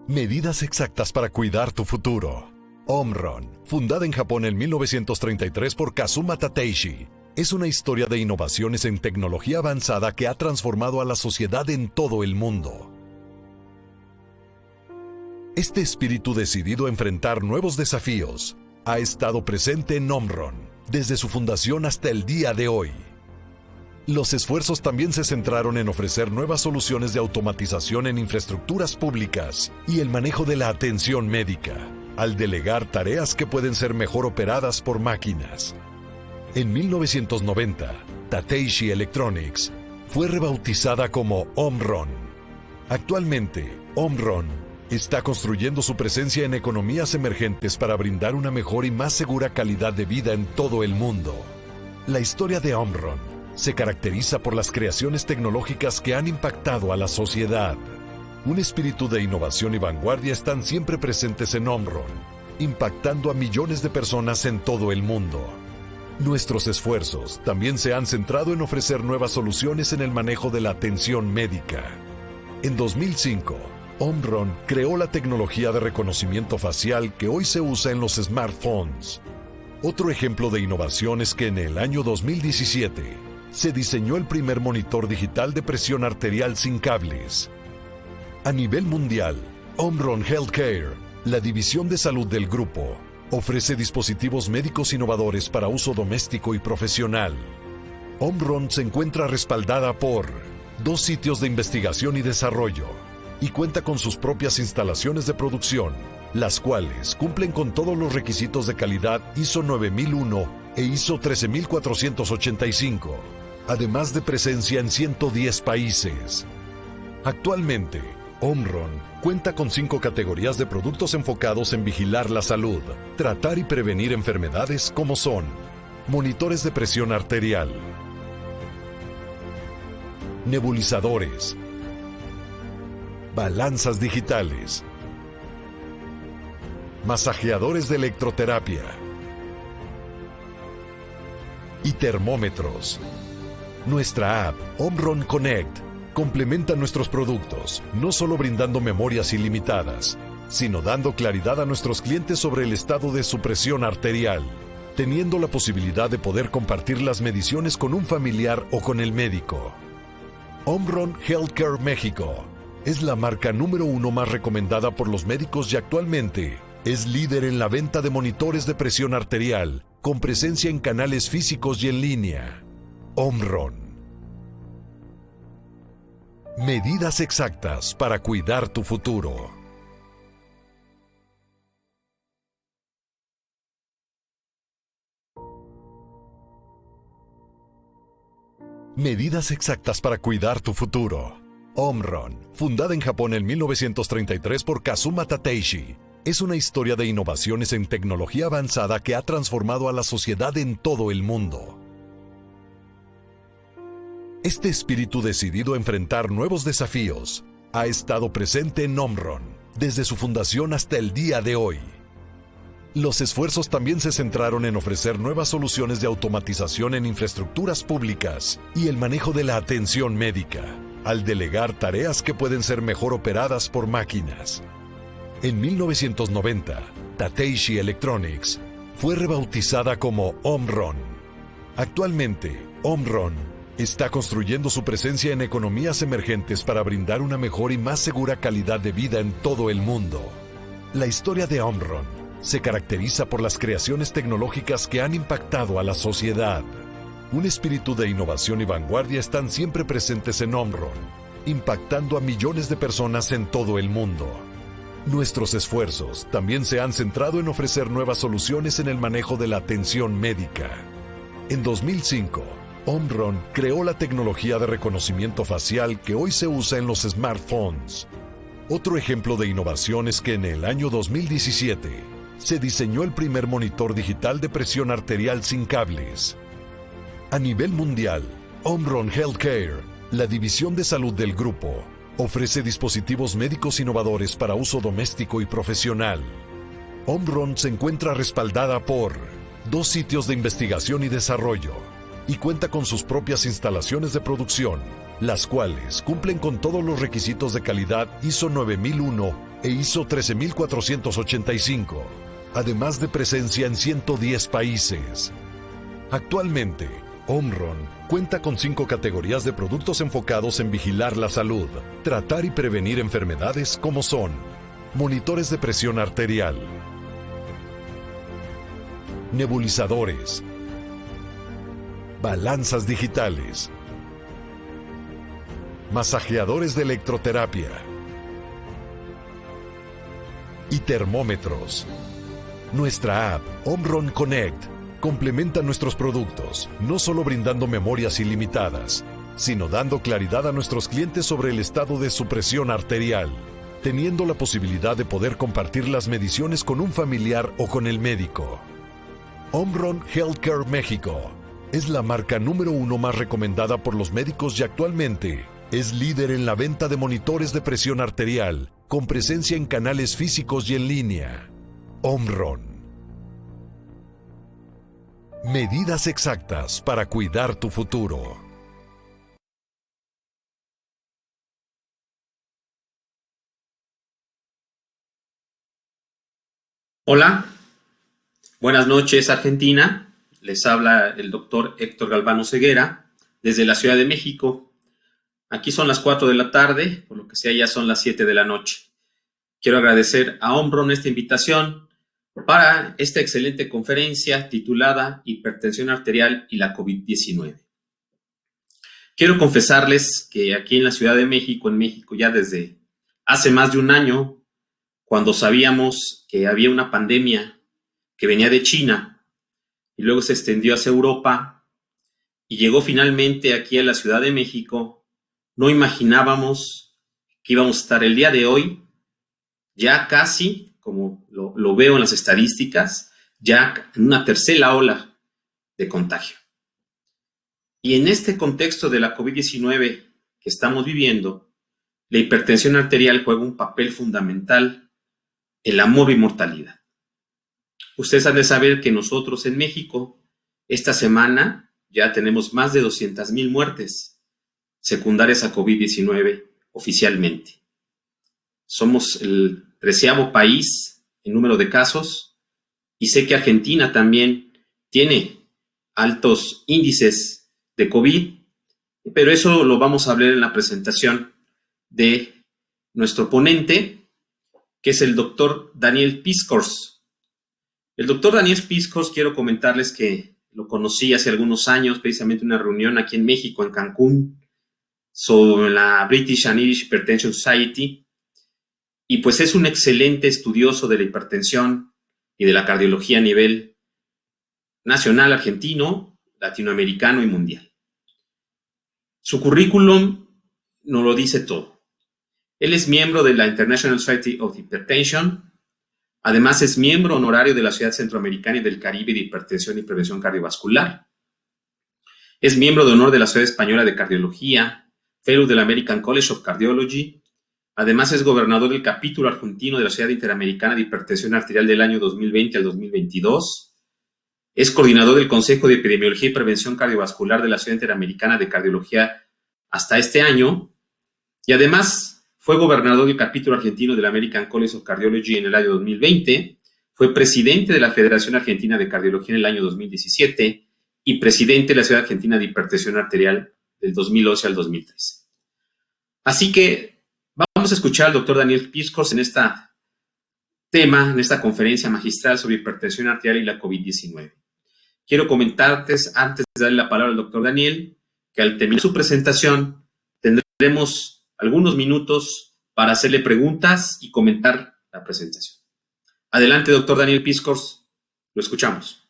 Medidas exactas para cuidar tu futuro. Omron, fundada en Japón en 1933 por Kazuma Tateishi, es una historia de innovaciones en tecnología avanzada que ha transformado a la sociedad en todo el mundo. Este espíritu decidido a enfrentar nuevos desafíos ha estado presente en Omron desde su fundación hasta el día de hoy. Los esfuerzos también se centraron en ofrecer nuevas soluciones de automatización en infraestructuras públicas y el manejo de la atención médica, al delegar tareas que pueden ser mejor operadas por máquinas. En 1990, Tateishi Electronics fue rebautizada como Omron. Actualmente, Omron está construyendo su presencia en economías emergentes para brindar una mejor y más segura calidad de vida en todo el mundo. La historia de Omron se caracteriza por las creaciones tecnológicas que han impactado a la sociedad. Un espíritu de innovación y vanguardia están siempre presentes en Omron, impactando a millones de personas en todo el mundo. Nuestros esfuerzos también se han centrado en ofrecer nuevas soluciones en el manejo de la atención médica. En 2005, Omron creó la tecnología de reconocimiento facial que hoy se usa en los smartphones. Otro ejemplo de innovación es que en el año 2017, se diseñó el primer monitor digital de presión arterial sin cables. A nivel mundial, Omron Healthcare, la división de salud del grupo, ofrece dispositivos médicos innovadores para uso doméstico y profesional. Omron se encuentra respaldada por 2 sitios de investigación y desarrollo y cuenta con sus propias instalaciones de producción, las cuales cumplen con todos los requisitos de calidad ISO 9001 e ISO 13485. Además de presencia en 110 países. Actualmente, Omron cuenta con 5 categorías de productos enfocados en vigilar la salud, tratar y prevenir enfermedades como son: monitores de presión arterial, nebulizadores, balanzas digitales, masajeadores de electroterapia y termómetros. Nuestra app, Omron Connect, complementa nuestros productos, no solo brindando memorias ilimitadas, sino dando claridad a nuestros clientes sobre el estado de su presión arterial, teniendo la posibilidad de poder compartir las mediciones con un familiar o con el médico. Omron Healthcare México es la marca número 1 más recomendada por los médicos y actualmente es líder en la venta de monitores de presión arterial, con presencia en canales físicos y en línea. Omron. Medidas exactas para cuidar tu futuro. Medidas exactas para cuidar tu futuro. Omron, fundada en Japón en 1933 por Kazuma Tateishi, es una historia de innovaciones en tecnología avanzada que ha transformado a la sociedad en todo el mundo. Este espíritu decidido a enfrentar nuevos desafíos ha estado presente en Omron desde su fundación hasta el día de hoy. Los esfuerzos también se centraron en ofrecer nuevas soluciones de automatización en infraestructuras públicas y el manejo de la atención médica, al delegar tareas que pueden ser mejor operadas por máquinas. En 1990, Tateishi Electronics fue rebautizada como Omron. Actualmente, Omron está construyendo su presencia en economías emergentes para brindar una mejor y más segura calidad de vida en todo el mundo. La historia de Omron se caracteriza por las creaciones tecnológicas que han impactado a la sociedad. Un espíritu de innovación y vanguardia están siempre presentes en Omron, impactando a millones de personas en todo el mundo. Nuestros esfuerzos también se han centrado en ofrecer nuevas soluciones en el manejo de la atención médica. En 2005, Omron creó la tecnología de reconocimiento facial que hoy se usa en los smartphones. Otro ejemplo de innovación es que en el año 2017 se diseñó el primer monitor digital de presión arterial sin cables. A nivel mundial, Omron Healthcare, la división de salud del grupo, ofrece dispositivos médicos innovadores para uso doméstico y profesional. Omron se encuentra respaldada por 2 sitios de investigación y desarrollo y cuenta con sus propias instalaciones de producción, las cuales cumplen con todos los requisitos de calidad ISO 9001 e ISO 13485, además de presencia en 110 países. Actualmente, Omron cuenta con 5 categorías de productos enfocados en vigilar la salud, tratar y prevenir enfermedades como son monitores de presión arterial, nebulizadores, balanzas digitales, masajeadores de electroterapia y termómetros. Nuestra app, Omron Connect, complementa nuestros productos, no solo brindando memorias ilimitadas, sino dando claridad a nuestros clientes sobre el estado de su presión arterial, teniendo la posibilidad de poder compartir las mediciones con un familiar o con el médico. Omron Healthcare México es la marca número 1 más recomendada por los médicos y actualmente es líder en la venta de monitores de presión arterial, con presencia en canales físicos y en línea. Omron. Medidas exactas para cuidar tu futuro. Hola, buenas noches Argentina. Les habla el doctor Héctor Galvano Ceguera desde la Ciudad de México. Aquí son las 4 de la tarde, por lo que sea ya son las 7 de la noche. Quiero agradecer a Omron esta invitación para esta excelente conferencia titulada Hipertensión arterial y la COVID-19. Quiero confesarles que aquí en la Ciudad de México, en México, ya desde hace más de un año, cuando sabíamos que había una pandemia que venía de China y luego se extendió hacia Europa y llegó finalmente aquí a la Ciudad de México, no imaginábamos que íbamos a estar el día de hoy ya casi, como lo veo en las estadísticas, ya en una tercera ola de contagio. Y en este contexto de la COVID-19 que estamos viviendo, la hipertensión arterial juega un papel fundamental en la morbi-mortalidad. Ustedes han de saber que nosotros en México, esta semana, ya tenemos más de 200,000 muertes secundarias a COVID-19 oficialmente. Somos el 13º país en número de casos y sé que Argentina también tiene altos índices de COVID, pero eso lo vamos a hablar en la presentación de nuestro ponente, que es el doctor Daniel Piscors. El doctor Daniel Piscors, quiero comentarles que lo conocí hace algunos años, precisamente en una reunión aquí en México, en Cancún, sobre la British and Irish Hypertension Society, y pues es un excelente estudioso de la hipertensión y de la cardiología a nivel nacional, argentino, latinoamericano y mundial. Su currículum nos lo dice todo. Él es miembro de la International Society of Hypertension. Además, es miembro honorario de la Sociedad Centroamericana y del Caribe de Hipertensión y Prevención Cardiovascular. Es miembro de honor de la Sociedad Española de Cardiología, Fellow del American College of Cardiology. Además, es gobernador del capítulo argentino de la Sociedad Interamericana de Hipertensión Arterial del año 2020 al 2022. Es coordinador del Consejo de Epidemiología y Prevención Cardiovascular de la Sociedad Interamericana de Cardiología hasta este año. Y además, fue gobernador del capítulo argentino del American College of Cardiology en el año 2020. Fue presidente de la Federación Argentina de Cardiología en el año 2017 y presidente de la Sociedad Argentina de Hipertensión Arterial del 2011 al 2013. Así que vamos a escuchar al doctor Daniel Piscors en este tema, en esta conferencia magistral sobre hipertensión arterial y la COVID-19. Quiero comentarles, antes de darle la palabra al doctor Daniel, que al terminar su presentación tendremos algunos minutos para hacerle preguntas y comentar la presentación. Adelante, doctor Daniel Piscors, lo escuchamos.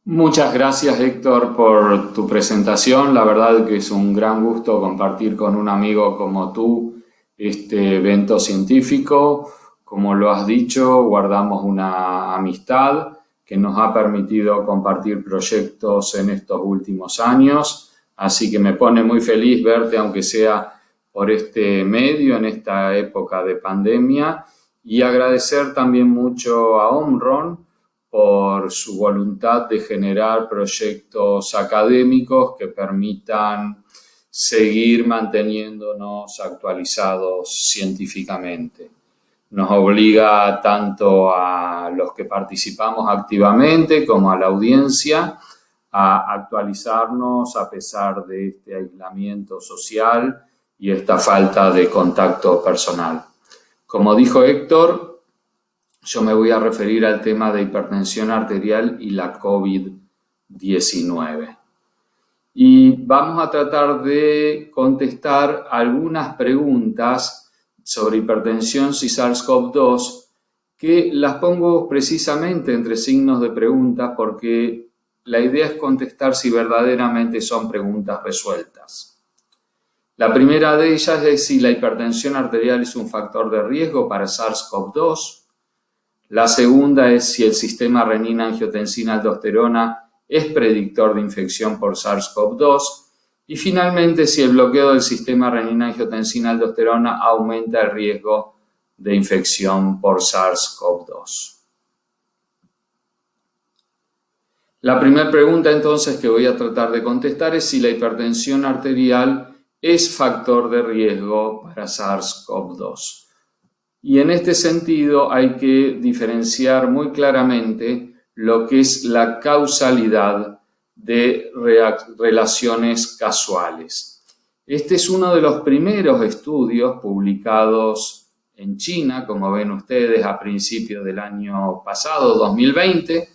Muchas gracias, Héctor, por tu presentación. La verdad que es un gran gusto compartir con un amigo como tú este evento científico. Como lo has dicho, guardamos una amistad que nos ha permitido compartir proyectos en estos últimos años. Así que me pone muy feliz verte, aunque sea por este medio, en esta época de pandemia. Y agradecer también mucho a Omron por su voluntad de generar proyectos académicos que permitan seguir manteniéndonos actualizados científicamente. Nos obliga tanto a los que participamos activamente como a la audiencia a actualizarnos a pesar de este aislamiento social y esta falta de contacto personal. Como dijo Héctor, yo me voy a referir al tema de hipertensión arterial y la COVID-19. Y vamos a tratar de contestar algunas preguntas sobre hipertensión y SARS-CoV-2 que las pongo precisamente entre signos de pregunta porque la idea es contestar si verdaderamente son preguntas resueltas. La primera de ellas es si la hipertensión arterial es un factor de riesgo para SARS-CoV-2. La segunda es si el sistema renina-angiotensina-aldosterona es predictor de infección por SARS-CoV-2. Y finalmente, si el bloqueo del sistema renina-angiotensina-aldosterona aumenta el riesgo de infección por SARS-CoV-2. La primera pregunta entonces que voy a tratar de contestar es si la hipertensión arterial es factor de riesgo para SARS-CoV-2. Y en este sentido hay que diferenciar muy claramente lo que es la causalidad de relaciones casuales. Este es uno de los primeros estudios publicados en China, como ven ustedes, a principios del año pasado, 2020,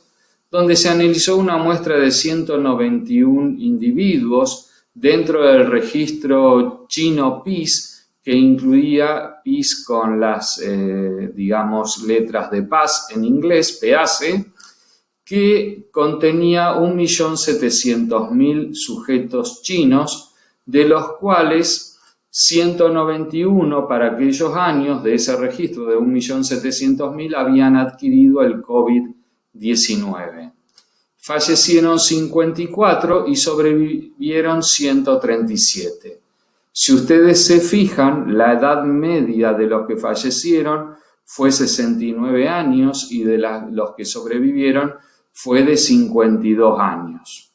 donde se analizó una muestra de 191 individuos dentro del registro chino PIS, que incluía PIS con las, letras de paz en inglés, PAC, que contenía 1.700.000 sujetos chinos, de los cuales 191 para aquellos años de ese registro de 1.700.000 habían adquirido el COVID-19. Fallecieron 54 y sobrevivieron 137. Si ustedes se fijan, la edad media de los que fallecieron fue 69 años y de los que sobrevivieron fue de 52 años.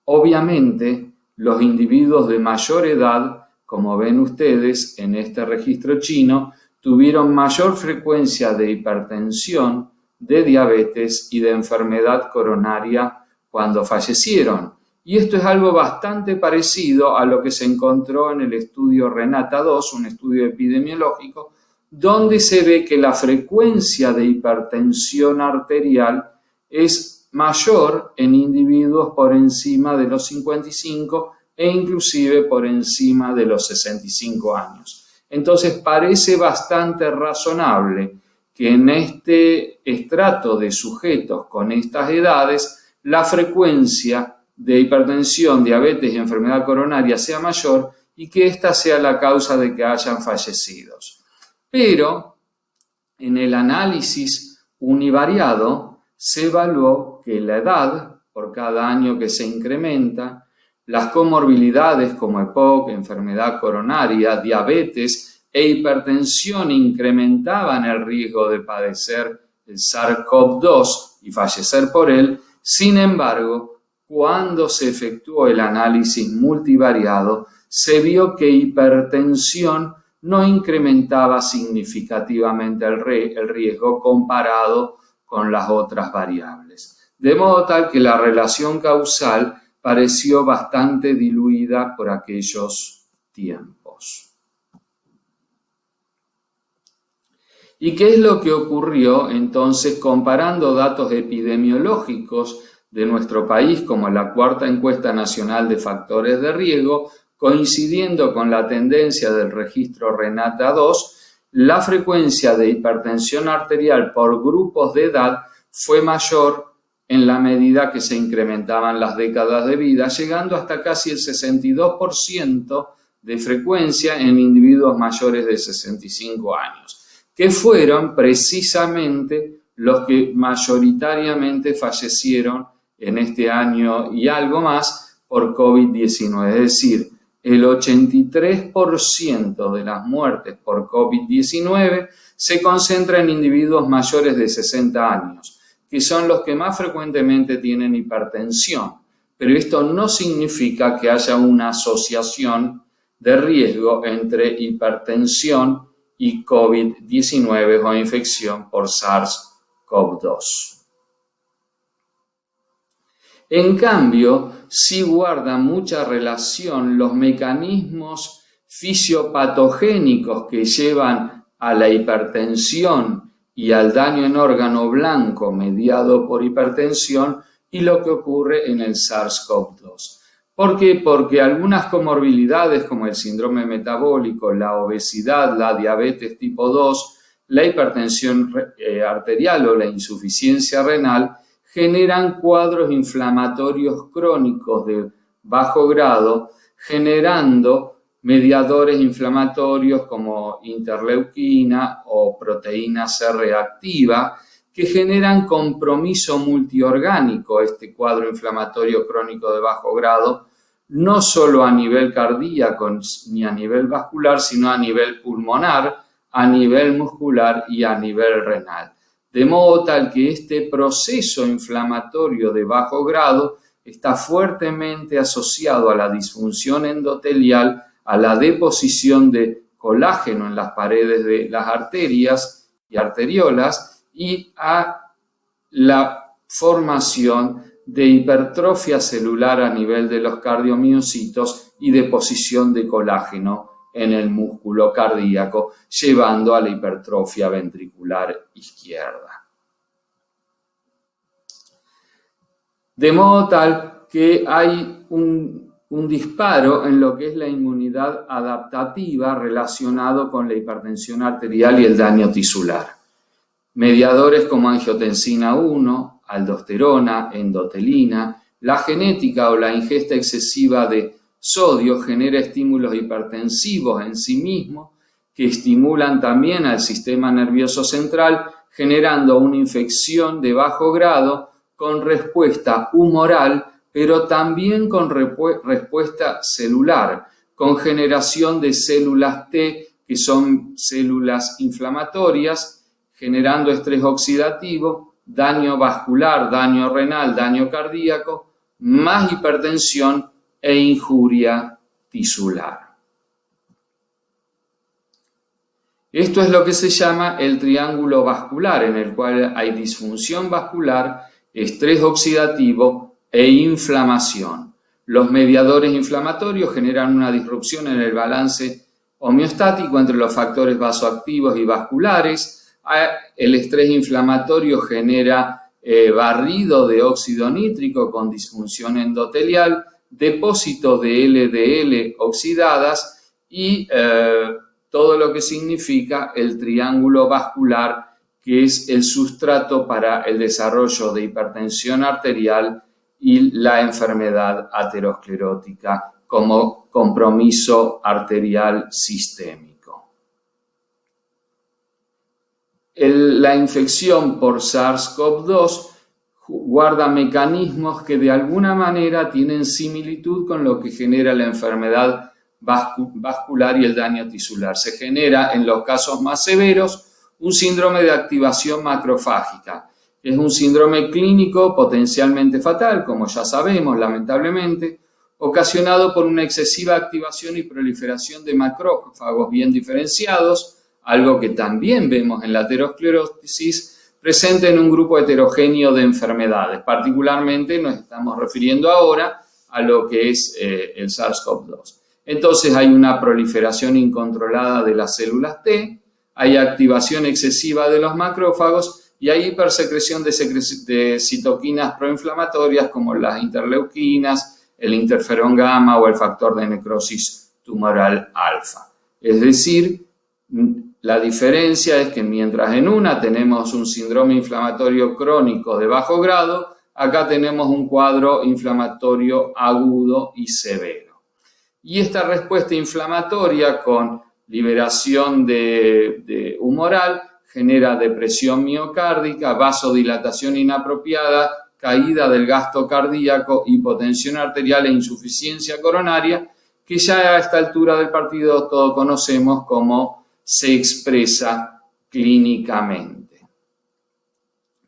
Obviamente, los individuos de mayor edad, como ven ustedes en este registro chino, tuvieron mayor frecuencia de hipertensión, de diabetes y de enfermedad coronaria cuando fallecieron. Y esto es algo bastante parecido a lo que se encontró en el estudio RENATA-2, un estudio epidemiológico, donde se ve que la frecuencia de hipertensión arterial es mayor en individuos por encima de los 55 e inclusive por encima de los 65 años. Entonces parece bastante razonable que en este estrato de sujetos con estas edades la frecuencia de hipertensión, diabetes y enfermedad coronaria sea mayor y que esta sea la causa de que hayan fallecido. Pero en el análisis univariado se evaluó que la edad, por cada año que se incrementa, las comorbilidades como EPOC, enfermedad coronaria, diabetes e hipertensión incrementaban el riesgo de padecer el SARS-CoV-2 y fallecer por él. Sin embargo, cuando se efectuó el análisis multivariado, se vio que hipertensión no incrementaba significativamente el riesgo comparado con las otras variables. De modo tal que la relación causal pareció bastante diluida por aquellos tiempos. ¿Y qué es lo que ocurrió entonces comparando datos epidemiológicos de nuestro país como la cuarta encuesta nacional de factores de riesgo, coincidiendo con la tendencia del registro RENATA-2, la frecuencia de hipertensión arterial por grupos de edad fue mayor en la medida que se incrementaban las décadas de vida, llegando hasta casi el 62% de frecuencia en individuos mayores de 65 años, que fueron precisamente los que mayoritariamente fallecieron en este año y algo más por COVID-19, es decir, el 83% de las muertes por COVID-19 se concentra en individuos mayores de 60 años, que son los que más frecuentemente tienen hipertensión, pero esto no significa que haya una asociación de riesgo entre hipertensión y COVID-19 o infección por SARS-CoV-2. En cambio, sí guarda mucha relación los mecanismos fisiopatogénicos que llevan a la hipertensión y al daño en órgano blanco mediado por hipertensión y lo que ocurre en el SARS-CoV-2. ¿Por qué? Porque algunas comorbilidades como el síndrome metabólico, la obesidad, la diabetes tipo 2, la hipertensión arterial o la insuficiencia renal generan cuadros inflamatorios crónicos de bajo grado, generando mediadores inflamatorios como interleuquina o proteína C reactiva que generan compromiso multiorgánico, este cuadro inflamatorio crónico de bajo grado, no solo a nivel cardíaco ni a nivel vascular, sino a nivel pulmonar, a nivel muscular y a nivel renal. De modo tal que este proceso inflamatorio de bajo grado está fuertemente asociado a la disfunción endotelial, a la deposición de colágeno en las paredes de las arterias y arteriolas y a la formación de hipertrofia celular a nivel de los cardiomiocitos y deposición de colágeno en el músculo cardíaco, llevando a la hipertrofia ventricular izquierda. De modo tal que hay un disparo en lo que es la inmunidad adaptativa relacionado con la hipertensión arterial y el daño tisular. Mediadores como angiotensina 1, aldosterona, endotelina, la genética o la ingesta excesiva de sodio genera estímulos hipertensivos en sí mismos que estimulan también al sistema nervioso central, generando una infección de bajo grado con respuesta humoral, pero también con respuesta celular, con generación de células T, que son células inflamatorias, generando estrés oxidativo, daño vascular, daño renal, daño cardíaco, más hipertensión e injuria tisular. Esto es lo que se llama el triángulo vascular, en el cual hay disfunción vascular, estrés oxidativo e inflamación. Los mediadores inflamatorios generan una disrupción en el balance homeostático entre los factores vasoactivos y vasculares. El estrés inflamatorio genera barrido de óxido nítrico con disfunción endotelial, depósito de LDL oxidadas y todo lo que significa el triángulo vascular, que es el sustrato para el desarrollo de hipertensión arterial y la enfermedad aterosclerótica como compromiso arterial sistémico. La infección por SARS-CoV-2 guarda mecanismos que de alguna manera tienen similitud con lo que genera la enfermedad vascular y el daño tisular. Se genera, en los casos más severos, un síndrome de activación macrofágica. Es un síndrome clínico potencialmente fatal, como ya sabemos, lamentablemente, ocasionado por una excesiva activación y proliferación de macrófagos bien diferenciados, algo que también vemos en la aterosclerosis, presente en un grupo heterogéneo de enfermedades. Particularmente nos estamos refiriendo ahora a lo que es el SARS-CoV-2. Entonces hay una proliferación incontrolada de las células T, hay activación excesiva de los macrófagos y hay hipersecreción de citoquinas proinflamatorias como las interleuquinas, el interferón gamma o el factor de necrosis tumoral alfa. Es decir, la diferencia es que mientras en una tenemos un síndrome inflamatorio crónico de bajo grado, acá tenemos un cuadro inflamatorio agudo y severo. Y esta respuesta inflamatoria con liberación de humoral genera depresión miocárdica, vasodilatación inapropiada, caída del gasto cardíaco, hipotensión arterial e insuficiencia coronaria, que ya a esta altura del partido todos conocemos cómo se expresa clínicamente.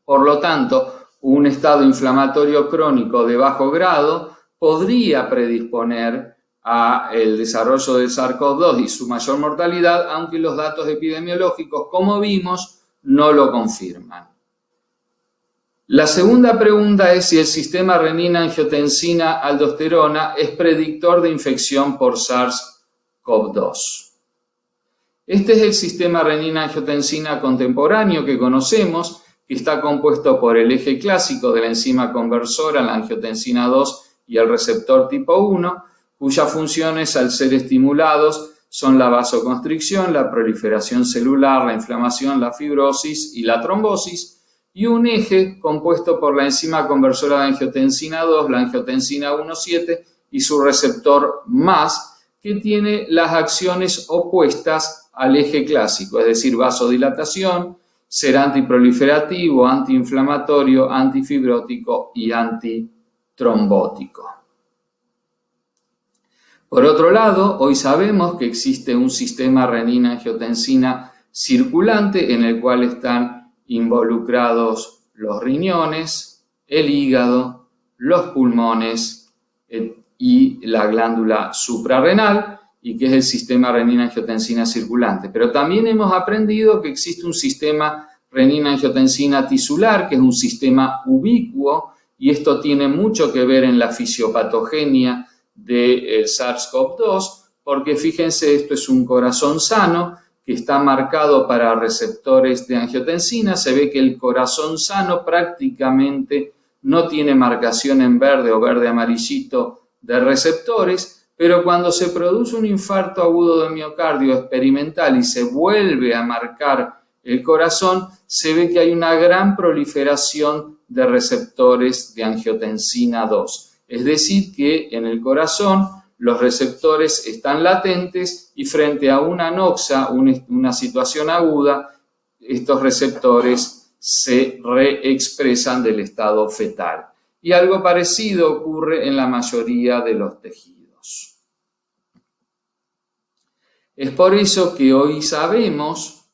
Por lo tanto, un estado inflamatorio crónico de bajo grado podría predisponer a el desarrollo del SARS-CoV-2 y su mayor mortalidad, aunque los datos epidemiológicos, como vimos, no lo confirman. La segunda pregunta es si el sistema renina-angiotensina-aldosterona es predictor de infección por SARS-CoV-2. Este es el sistema renina-angiotensina contemporáneo que conocemos, que está compuesto por el eje clásico de la enzima conversora, la angiotensina 2 y el receptor tipo 1, cuyas funciones al ser estimulados son la vasoconstricción, la proliferación celular, la inflamación, la fibrosis y la trombosis, y un eje compuesto por la enzima conversora de angiotensina 2, la angiotensina 1,7 y su receptor más, que tiene las acciones opuestas al eje clásico, es decir, vasodilatación, ser antiproliferativo, antiinflamatorio, antifibrótico y antitrombótico. Por otro lado, hoy sabemos que existe un sistema renina-angiotensina circulante en el cual están involucrados los riñones, el hígado, los pulmones y la glándula suprarrenal, y que es el sistema renina-angiotensina circulante. Pero también hemos aprendido que existe un sistema renina-angiotensina tisular, que es un sistema ubicuo, y esto tiene mucho que ver en la fisiopatogenia del SARS-CoV-2, porque fíjense, esto es un corazón sano que está marcado para receptores de angiotensina. Se ve que el corazón sano prácticamente no tiene marcación en verde o verde amarillito de receptores, pero cuando se produce un infarto agudo de miocardio experimental y se vuelve a marcar el corazón, se ve que hay una gran proliferación de receptores de angiotensina 2. Es decir, que en el corazón los receptores están latentes y frente a una anoxia, una situación aguda, estos receptores se reexpresan del estado fetal. Y algo parecido ocurre en la mayoría de los tejidos. Es por eso que hoy sabemos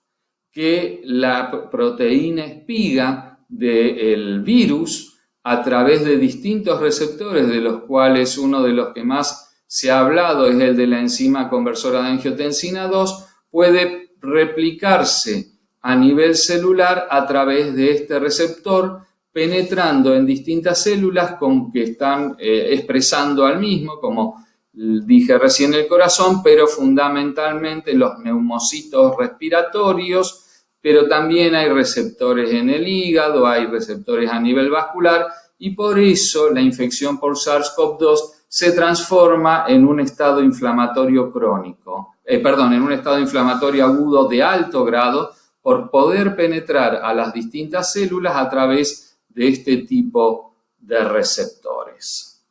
que la proteína espiga del virus, a través de distintos receptores, de los cuales uno de los que más se ha hablado es el de la enzima conversora de angiotensina 2, puede replicarse a nivel celular a través de este receptor, penetrando en distintas células que están expresando al mismo, como dije recién, el corazón, pero fundamentalmente los neumocitos respiratorios, pero también hay receptores en el hígado, hay receptores a nivel vascular, y por eso la infección por SARS-CoV-2 se transforma en un estado inflamatorio crónico, en un estado inflamatorio agudo de alto grado, por poder penetrar a las distintas células a través de este tipo de receptores.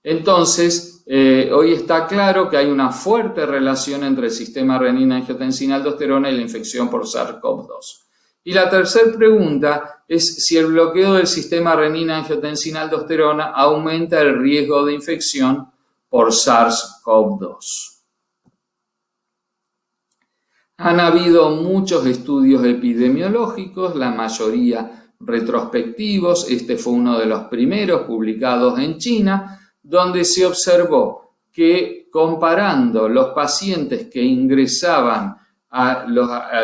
Entonces, hoy está claro que hay una fuerte relación entre el sistema renina-angiotensina-aldosterona y la infección por SARS-CoV-2. Y la tercera pregunta es si el bloqueo del sistema renina-angiotensina-aldosterona aumenta el riesgo de infección por SARS-CoV-2. Han habido muchos estudios epidemiológicos, la mayoría retrospectivos. Este fue uno de los primeros publicados en China, donde se observó que comparando los pacientes que ingresaban a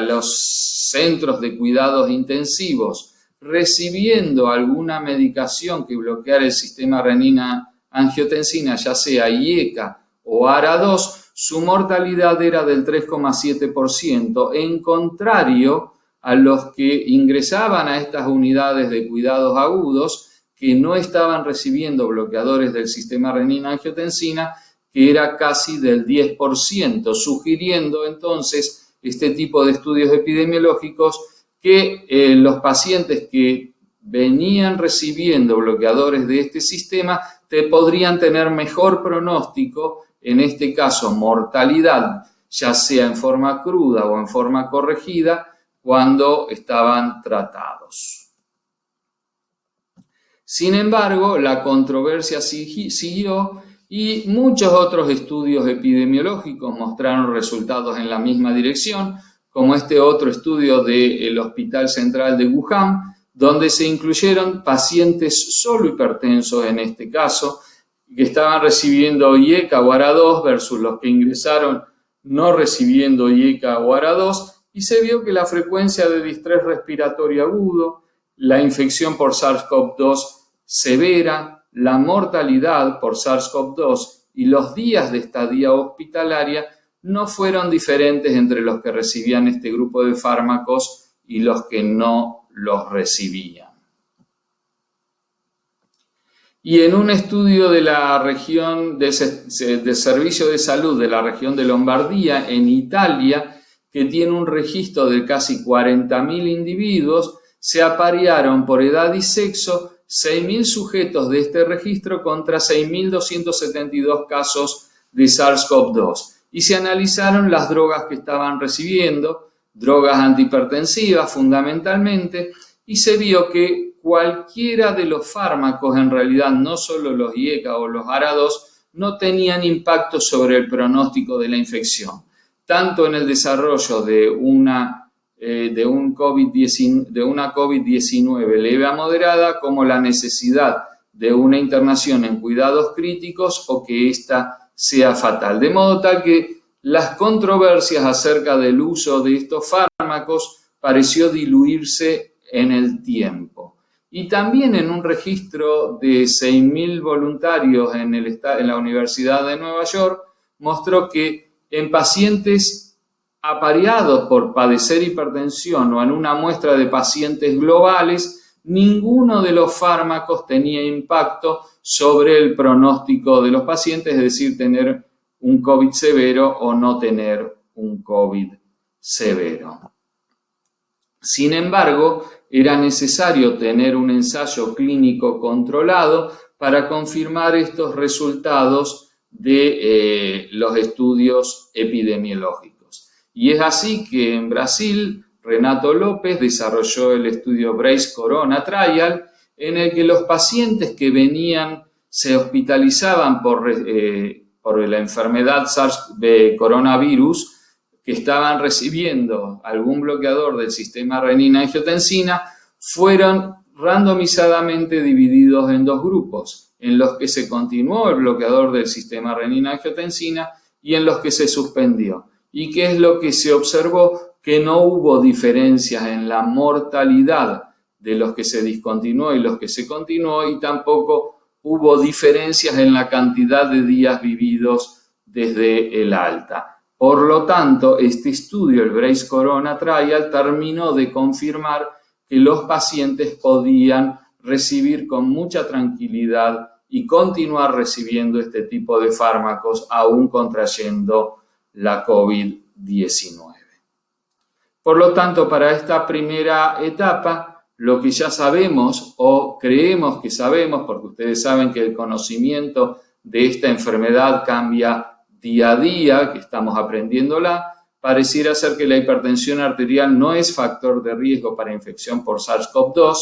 los centros de cuidados intensivos recibiendo alguna medicación que bloqueara el sistema renina-angiotensina, ya sea IECA o ARA2, su mortalidad era del 3,7%, en contrario a los que ingresaban a estas unidades de cuidados agudos, que no estaban recibiendo bloqueadores del sistema renina-angiotensina, que era casi del 10%, sugiriendo entonces este tipo de estudios epidemiológicos que los pacientes que venían recibiendo bloqueadores de este sistema podrían tener mejor pronóstico, en este caso mortalidad, ya sea en forma cruda o en forma corregida, cuando estaban tratados. Sin embargo, la controversia siguió y muchos otros estudios epidemiológicos mostraron resultados en la misma dirección, como este otro estudio del Hospital Central de Wuhan, donde se incluyeron pacientes solo hipertensos en este caso, que estaban recibiendo IECA o ARA2 versus los que ingresaron no recibiendo IECA o ARA2, y se vio que la frecuencia de distrés respiratorio agudo, la infección por SARS-CoV-2 severa, la mortalidad por SARS-CoV-2 y los días de estadía hospitalaria no fueron diferentes entre los que recibían este grupo de fármacos y los que no los recibían. Y en un estudio de la región de servicio de salud de la región de Lombardía, en Italia, que tiene un registro de casi 40.000 individuos, se aparearon por edad y sexo 6.000 sujetos de este registro contra 6.272 casos de SARS-CoV-2 y se analizaron las drogas que estaban recibiendo, drogas antihipertensivas fundamentalmente, y se vio que cualquiera de los fármacos, en realidad no solo los IECA o los ARA2, no tenían impacto sobre el pronóstico de la infección, tanto en el desarrollo de una COVID-19 leve a moderada como la necesidad de una internación en cuidados críticos o que ésta sea fatal. De modo tal que las controversias acerca del uso de estos fármacos pareció diluirse en el tiempo. Y también en un registro de 6.000 voluntarios en la Universidad de Nueva York mostró que en pacientes apareados por padecer hipertensión o en una muestra de pacientes globales, ninguno de los fármacos tenía impacto sobre el pronóstico de los pacientes, es decir, tener un COVID severo o no tener un COVID severo. Sin embargo, era necesario tener un ensayo clínico controlado para confirmar estos resultados de los estudios epidemiológicos. Y es así que en Brasil, Renato López desarrolló el estudio Brace Corona Trial, en el que los pacientes que se hospitalizaban por la enfermedad SARS de coronavirus, que estaban recibiendo algún bloqueador del sistema renina-angiotensina, fueron randomizadamente divididos en dos grupos, en los que se continuó el bloqueador del sistema renina-angiotensina y en los que se suspendió. ¿Y qué es lo que se observó? Que no hubo diferencias en la mortalidad de los que se discontinuó y los que se continuó, y tampoco hubo diferencias en la cantidad de días vividos desde el alta. Por lo tanto, este estudio, el Brace Corona Trial, terminó de confirmar que los pacientes podían recibir con mucha tranquilidad y continuar recibiendo este tipo de fármacos aún contrayendo la COVID-19. Por lo tanto, para esta primera etapa, lo que ya sabemos o creemos que sabemos, porque ustedes saben que el conocimiento de esta enfermedad cambia día a día, que estamos aprendiéndola, pareciera ser que la hipertensión arterial no es factor de riesgo para infección por SARS-CoV-2,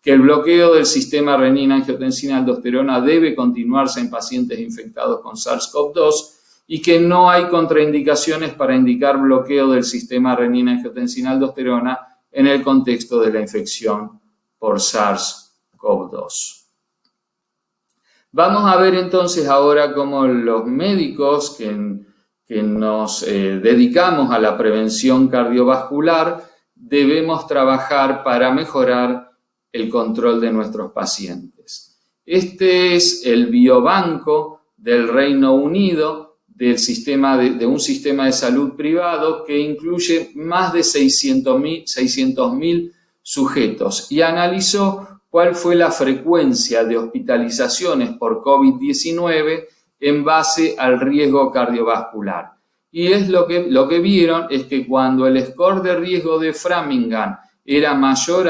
que el bloqueo del sistema renina-angiotensina-aldosterona debe continuarse en pacientes infectados con SARS-CoV-2 y que no hay contraindicaciones para indicar bloqueo del sistema renina-angiotensina-aldosterona en el contexto de la infección por SARS-CoV-2. Vamos a ver entonces ahora cómo los médicos que nos dedicamos a la prevención cardiovascular debemos trabajar para mejorar el control de nuestros pacientes. Este es el biobanco del Reino Unido de un sistema de salud privado que incluye más de 600.000 sujetos y analizó cuál fue la frecuencia de hospitalizaciones por COVID-19 en base al riesgo cardiovascular. Y es lo que vieron es que cuando el score de riesgo de Framingham era mayor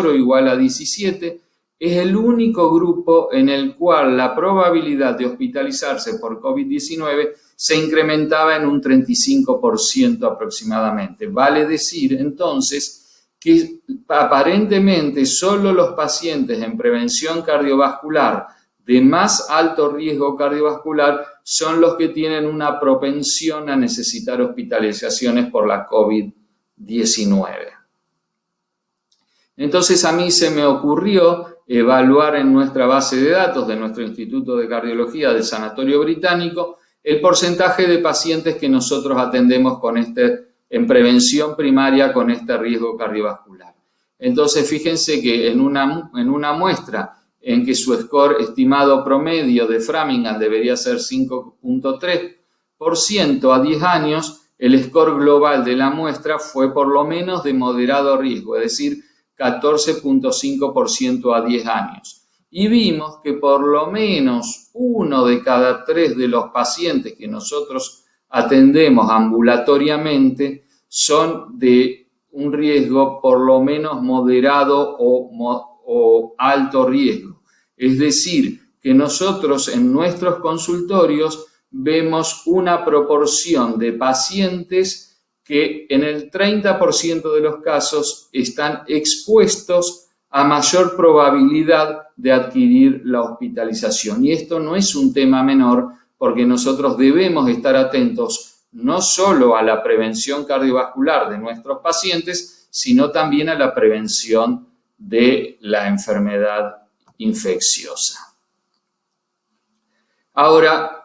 o igual a 17, es el único grupo en el cual la probabilidad de hospitalizarse por COVID-19 se incrementaba en un 35% aproximadamente. Vale decir, entonces, que aparentemente solo los pacientes en prevención cardiovascular de más alto riesgo cardiovascular son los que tienen una propensión a necesitar hospitalizaciones por la COVID-19. Entonces a mí se me ocurrió evaluar en nuestra base de datos de nuestro Instituto de Cardiología del Sanatorio Británico el porcentaje de pacientes que nosotros atendemos en prevención primaria con este riesgo cardiovascular. Entonces fíjense que en una muestra en que su score estimado promedio de Framingham debería ser 5.3% a 10 años, el score global de la muestra fue por lo menos de moderado riesgo, es decir, 14.5% a 10 años. Y vimos que por lo menos 1 de cada 3 de los pacientes que nosotros atendemos ambulatoriamente son de un riesgo por lo menos moderado o alto riesgo. Es decir, que nosotros en nuestros consultorios vemos una proporción de pacientes que en el 30% de los casos están expuestos a mayor probabilidad de adquirir la hospitalización. Y esto no es un tema menor, porque nosotros debemos estar atentos no solo a la prevención cardiovascular de nuestros pacientes, sino también a la prevención de la enfermedad infecciosa. Ahora,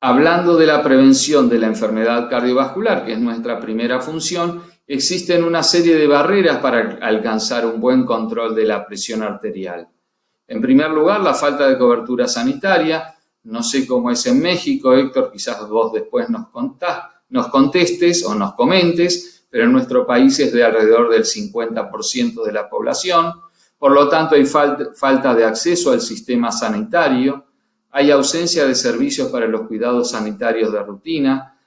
hablando de la prevención de la enfermedad cardiovascular, que es nuestra primera función, existen una serie de barreras para alcanzar un buen control de la presión arterial. En primer lugar, la falta de cobertura sanitaria. No sé cómo es en México, Héctor, quizás vos después nos contestes o nos comentes, pero en nuestro país es de alrededor del 50% de la población. Por lo tanto, hay falta de acceso al sistema sanitario. Hay ausencia de servicios para los cuidados sanitarios de rutina,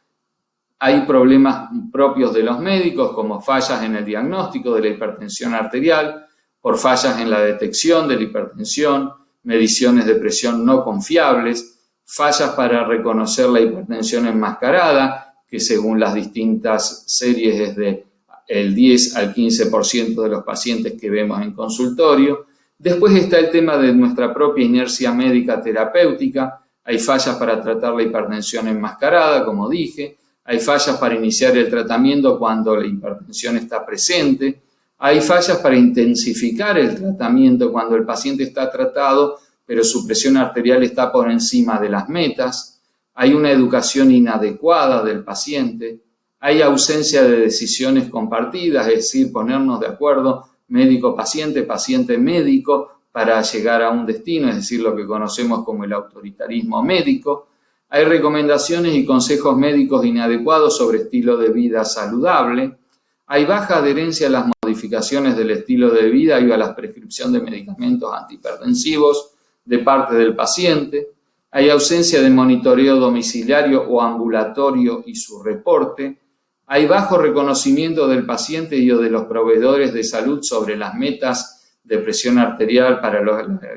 hay problemas propios de los médicos como fallas en el diagnóstico de la hipertensión arterial, por fallas en la detección de la hipertensión, mediciones de presión no confiables, fallas para reconocer la hipertensión enmascarada, que según las distintas series es de el 10 al 15% de los pacientes que vemos en consultorio. Después está el tema de nuestra propia inercia médica terapéutica. Hay fallas para tratar la hipertensión enmascarada, como dije. Hay fallas para iniciar el tratamiento cuando la hipertensión está presente. Hay fallas para intensificar el tratamiento cuando el paciente está tratado, pero su presión arterial está por encima de las metas. Hay una educación inadecuada del paciente. Hay ausencia de decisiones compartidas, es decir, ponernos de acuerdo médico-paciente, paciente-médico, para llegar a un destino, es decir, lo que conocemos como el autoritarismo médico. Hay recomendaciones y consejos médicos inadecuados sobre estilo de vida saludable. Hay baja adherencia a las modificaciones del estilo de vida y a la prescripción de medicamentos antihipertensivos de parte del paciente. Hay ausencia de monitoreo domiciliario o ambulatorio y su reporte. Hay bajo reconocimiento del paciente y o de los proveedores de salud sobre las metas de presión arterial para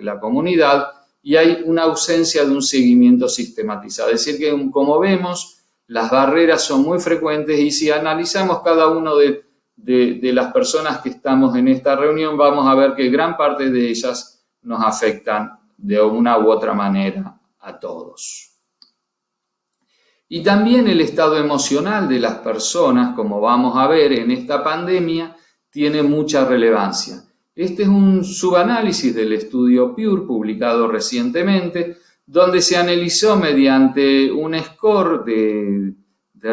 la comunidad, y hay una ausencia de un seguimiento sistematizado. Es decir, que como vemos, las barreras son muy frecuentes, y si analizamos cada uno de las personas que estamos en esta reunión, vamos a ver que gran parte de ellas nos afectan de una u otra manera a todos. Y también el estado emocional de las personas, como vamos a ver en esta pandemia, tiene mucha relevancia. Este es un subanálisis del estudio PURE publicado recientemente, donde se analizó mediante un score de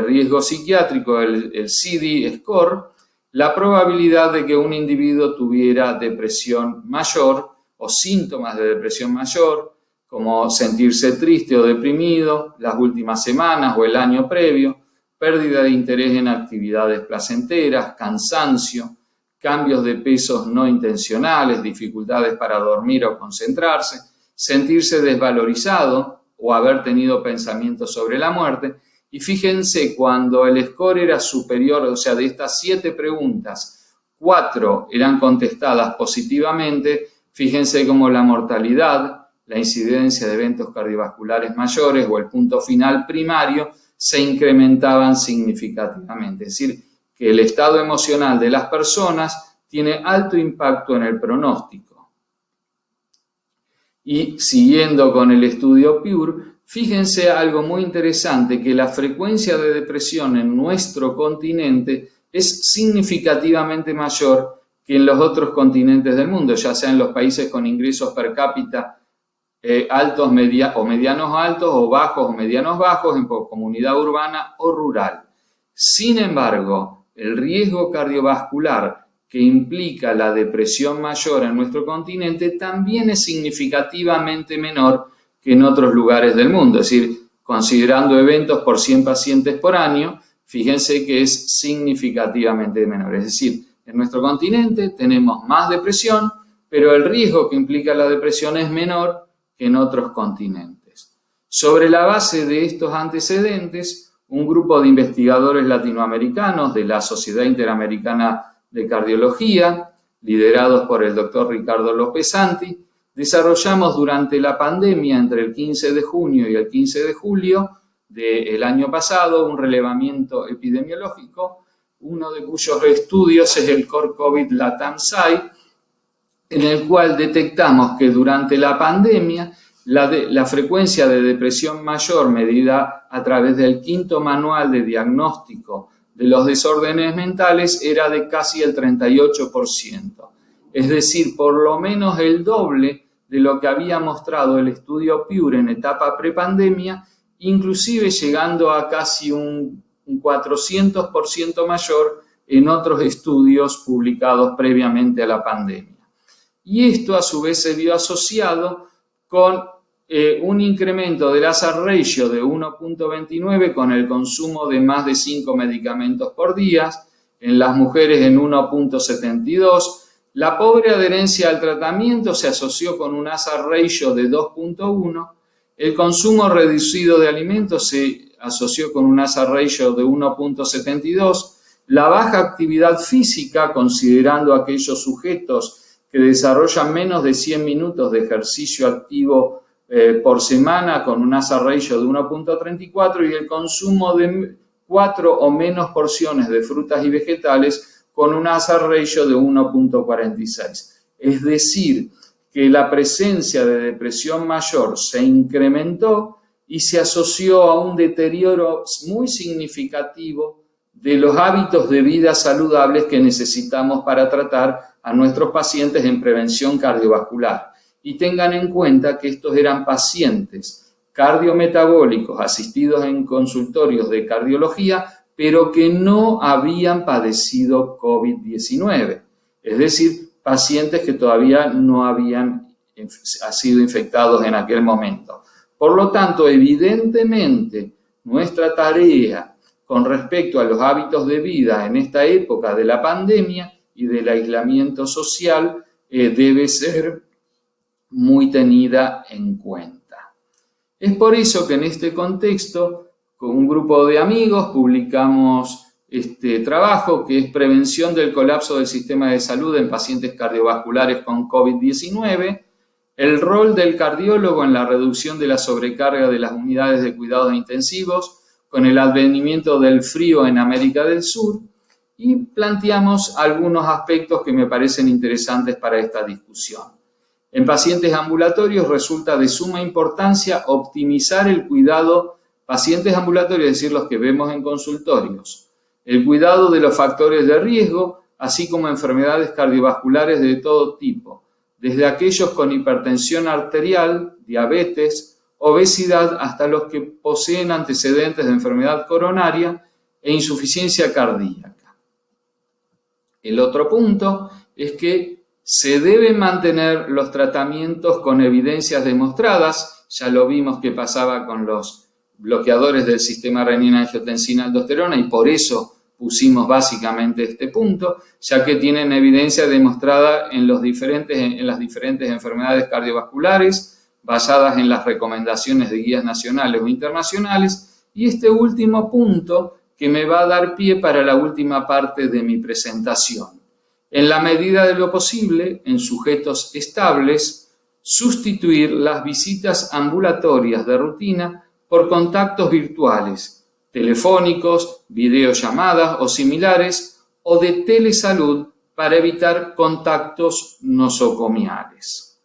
riesgo psiquiátrico, el CD score, la probabilidad de que un individuo tuviera depresión mayor o síntomas de depresión mayor, como sentirse triste o deprimido las últimas semanas o el año previo, pérdida de interés en actividades placenteras, cansancio, cambios de pesos no intencionales, dificultades para dormir o concentrarse, sentirse desvalorizado o haber tenido pensamientos sobre la muerte. Y fíjense, cuando el score era superior, o sea, de estas 7 preguntas, 4 eran contestadas positivamente, fíjense cómo la mortalidad, la incidencia de eventos cardiovasculares mayores o el punto final primario se incrementaban significativamente. Es decir, que el estado emocional de las personas tiene alto impacto en el pronóstico. Y siguiendo con el estudio PURE, fíjense algo muy interesante, que la frecuencia de depresión en nuestro continente es significativamente mayor que en los otros continentes del mundo, ya sea en los países con ingresos per cápita altos o medianos altos, o bajos o medianos bajos, en comunidad urbana o rural. Sin embargo, el riesgo cardiovascular que implica la depresión mayor en nuestro continente también es significativamente menor que en otros lugares del mundo. Es decir, considerando eventos por 100 pacientes por año, fíjense que es significativamente menor. Es decir, en nuestro continente tenemos más depresión, pero el riesgo que implica la depresión es menor que en otros continentes. Sobre la base de estos antecedentes, un grupo de investigadores latinoamericanos de la Sociedad Interamericana de Cardiología, liderados por el doctor Ricardo López Santi, desarrollamos durante la pandemia, entre el 15 de junio y el 15 de julio del año pasado, un relevamiento epidemiológico, uno de cuyos estudios es el Core COVID LATAM-SAI, en el cual detectamos que durante la pandemia la frecuencia de depresión mayor medida a través del quinto manual de diagnóstico de los desórdenes mentales era de casi el 38%. Es decir, por lo menos el doble de lo que había mostrado el estudio PURE en etapa prepandemia, inclusive llegando a casi un 400% mayor en otros estudios publicados previamente a la pandemia. Y esto a su vez se vio asociado con un incremento del hazard ratio de 1.29 con el consumo de más de 5 medicamentos por día, en las mujeres en 1.72. La pobre adherencia al tratamiento se asoció con un hazard ratio de 2.1. El consumo reducido de alimentos se asoció con un hazard ratio de 1.72. La baja actividad física, considerando aquellos sujetos que desarrollan menos de 100 minutos de ejercicio activo por semana, con un hazard ratio de 1.34, y el consumo de 4 o menos porciones de frutas y vegetales con un hazard ratio de 1.46. Es decir, que la presencia de depresión mayor se incrementó y se asoció a un deterioro muy significativo de los hábitos de vida saludables que necesitamos para tratar a nuestros pacientes en prevención cardiovascular. Y tengan en cuenta que estos eran pacientes cardiometabólicos asistidos en consultorios de cardiología, pero que no habían padecido COVID-19. Es decir, pacientes que todavía no habían sido infectados en aquel momento. Por lo tanto, evidentemente, nuestra tarea con respecto a los hábitos de vida en esta época de la pandemia y del aislamiento social debe ser muy tenida en cuenta. Es por eso que en este contexto, con un grupo de amigos, publicamos este trabajo que es Prevención del colapso del sistema de salud en pacientes cardiovasculares con COVID-19, el rol del cardiólogo en la reducción de la sobrecarga de las unidades de cuidados intensivos con el advenimiento del frío en América del Sur, y planteamos algunos aspectos que me parecen interesantes para esta discusión. En pacientes ambulatorios resulta de suma importancia optimizar el cuidado, pacientes ambulatorios, es decir, los que vemos en consultorios, el cuidado de los factores de riesgo, así como enfermedades cardiovasculares de todo tipo, desde aquellos con hipertensión arterial, diabetes, obesidad, hasta los que poseen antecedentes de enfermedad coronaria e insuficiencia cardíaca. El otro punto es que se deben mantener los tratamientos con evidencias demostradas. Ya lo vimos que pasaba con los bloqueadores del sistema renina-angiotensina-aldosterona y por eso pusimos básicamente este punto, ya que tienen evidencia demostrada en las diferentes enfermedades cardiovasculares basadas en las recomendaciones de guías nacionales o internacionales. Y este último punto que me va a dar pie para la última parte de mi presentación. En la medida de lo posible, en sujetos estables, sustituir las visitas ambulatorias de rutina por contactos virtuales, telefónicos, videollamadas o similares, o de telesalud para evitar contactos nosocomiales.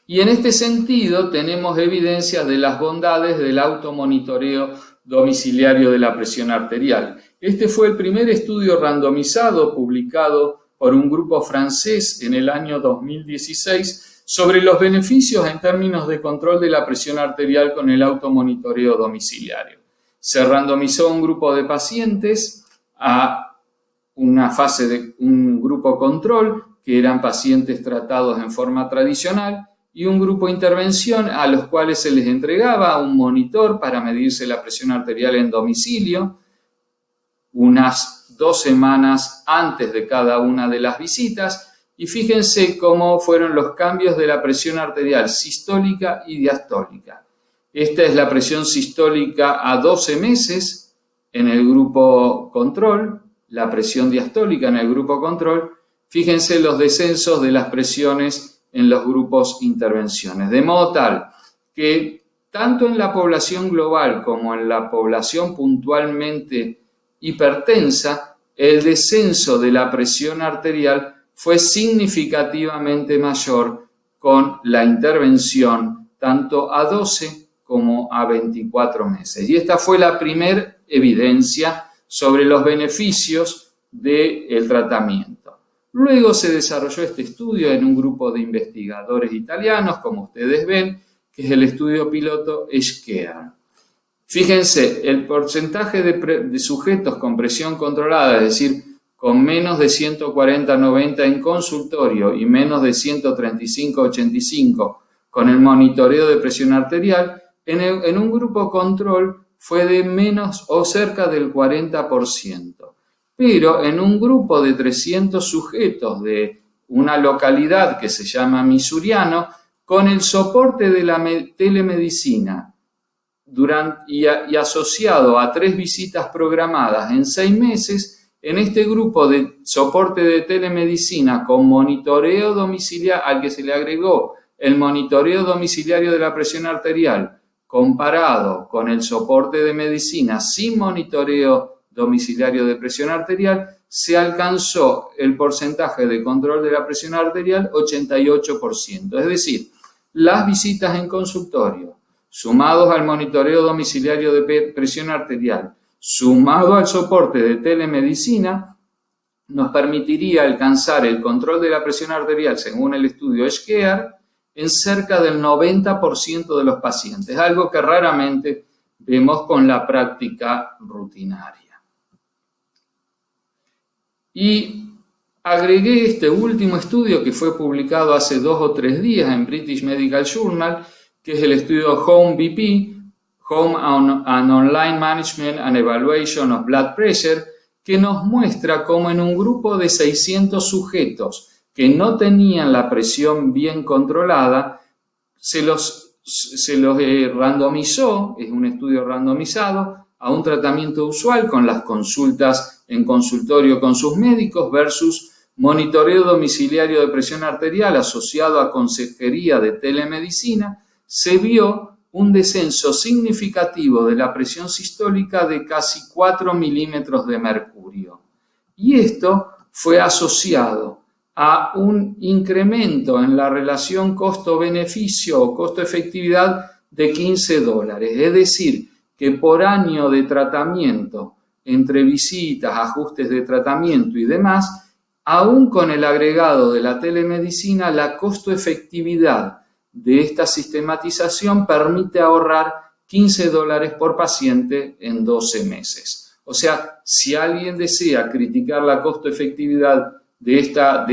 Y en este sentido tenemos evidencias de las bondades del automonitoreo domiciliario de la presión arterial. Este fue el primer estudio randomizado publicado por un grupo francés en el año 2016 sobre los beneficios en términos de control de la presión arterial con el automonitoreo domiciliario. Se randomizó un grupo de pacientes a una fase de un grupo control, que eran pacientes tratados en forma tradicional, y un grupo intervención a los cuales se les entregaba un monitor para medirse la presión arterial en domicilio unas 2 semanas antes de cada una de las visitas, y fíjense cómo fueron los cambios de la presión arterial sistólica y diastólica. Esta es la presión sistólica a 12 meses en el grupo control, la presión diastólica en el grupo control. Fíjense los descensos de las presiones en los grupos intervenciones, de modo tal que tanto en la población global como en la población puntualmente hipertensa, el descenso de la presión arterial fue significativamente mayor con la intervención tanto a 12 como a 24 meses. Y esta fue la primera evidencia sobre los beneficios del tratamiento. Luego se desarrolló este estudio en un grupo de investigadores italianos, como ustedes ven, que es el estudio piloto SCARE. Fíjense, el porcentaje de sujetos con presión controlada, es decir, con menos de 140/90 en consultorio y menos de 135/85 con el monitoreo de presión arterial, en un grupo control fue de menos o cerca del 40%. Pero en un grupo de 300 sujetos de una localidad que se llama Misuriano, con el soporte de la telemedicina y asociado a 3 visitas programadas en 6 meses, en este grupo de soporte de telemedicina con monitoreo domiciliario, al que se le agregó el monitoreo domiciliario de la presión arterial, comparado con el soporte de medicina sin monitoreo domiciliario de presión arterial, se alcanzó el porcentaje de control de la presión arterial 88%. Es decir, las visitas en consultorio, sumados al monitoreo domiciliario de presión arterial, sumado al soporte de telemedicina, nos permitiría alcanzar el control de la presión arterial, según el estudio SCARE, en cerca del 90% de los pacientes, algo que raramente vemos con la práctica rutinaria. Y agregué este último estudio que fue publicado hace 2 o 3 días en British Medical Journal, que es el estudio HOME-BP, Home and Online Management and Evaluation of Blood Pressure, que nos muestra cómo en un grupo de 600 sujetos que no tenían la presión bien controlada, se los randomizó, es un estudio randomizado, a un tratamiento usual con las consultas en consultorio con sus médicos versus monitoreo domiciliario de presión arterial asociado a consejería de telemedicina. Se vio un descenso significativo de la presión sistólica de casi 4 milímetros de mercurio. Y esto fue asociado a un incremento en la relación costo-beneficio o costo-efectividad de $15. Es decir, que por año de tratamiento, entre visitas, ajustes de tratamiento y demás, aún con el agregado de la telemedicina, la costo-efectividad de esta sistematización permite ahorrar $15 por paciente en 12 meses. O sea, si alguien desea criticar la costo-efectividad de esta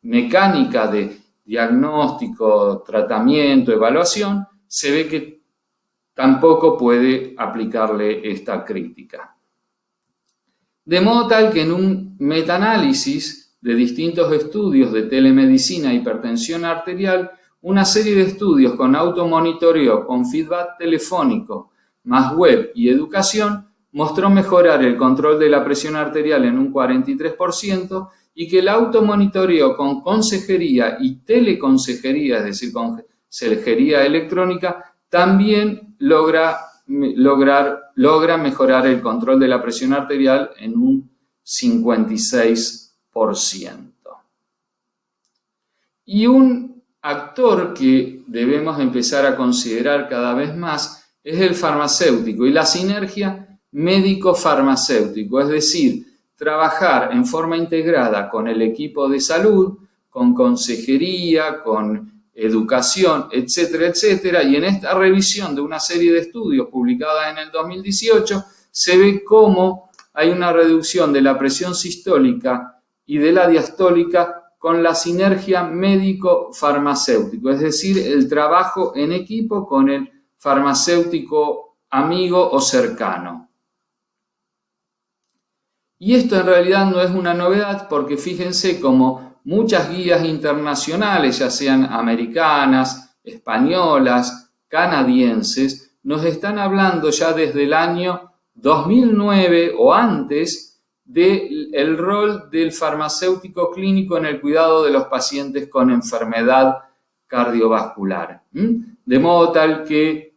mecánica de diagnóstico, tratamiento, evaluación, se ve que tampoco puede aplicarle esta crítica. De modo tal que en un metaanálisis de distintos estudios de telemedicina e hipertensión arterial, una serie de estudios con automonitoreo, con feedback telefónico, más web y educación, mostró mejorar el control de la presión arterial en un 43% y que el automonitoreo con consejería y teleconsejería, es decir, consejería electrónica, también logra mejorar el control de la presión arterial en un 56%. Y un actor que debemos empezar a considerar cada vez más es el farmacéutico y la sinergia médico-farmacéutico, es decir, trabajar en forma integrada con el equipo de salud, con consejería, con educación, etcétera, etcétera. Y en esta revisión de una serie de estudios publicada en el 2018 se ve cómo hay una reducción de la presión sistólica y de la diastólica con la sinergia médico-farmacéutico, es decir, el trabajo en equipo con el farmacéutico amigo o cercano. Y esto en realidad no es una novedad porque fíjense cómo muchas guías internacionales, ya sean americanas, españolas, canadienses, nos están hablando ya desde el año 2009 o antes del rol del farmacéutico clínico en el cuidado de los pacientes con enfermedad cardiovascular. De modo tal que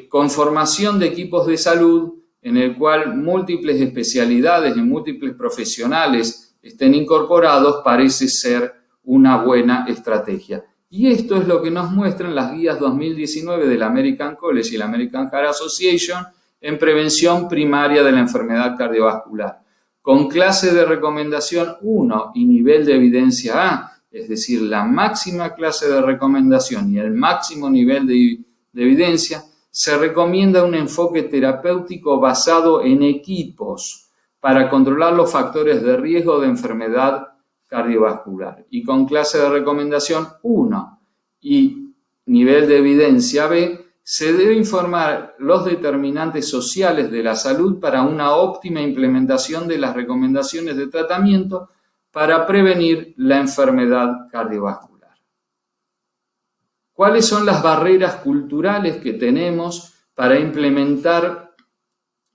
con formación de equipos de salud en el cual múltiples especialidades y múltiples profesionales estén incorporados, parece ser una buena estrategia. Y esto es lo que nos muestran las guías 2019 del American College y la American Heart Association en prevención primaria de la enfermedad cardiovascular, con clase de recomendación 1 y nivel de evidencia A, es decir, la máxima clase de recomendación y el máximo nivel de evidencia. Se recomienda un enfoque terapéutico basado en equipos para controlar los factores de riesgo de enfermedad cardiovascular. Y con clase de recomendación 1 y nivel de evidencia B, se debe informar los determinantes sociales de la salud para una óptima implementación de las recomendaciones de tratamiento para prevenir la enfermedad cardiovascular. ¿Cuáles son las barreras culturales que tenemos para implementar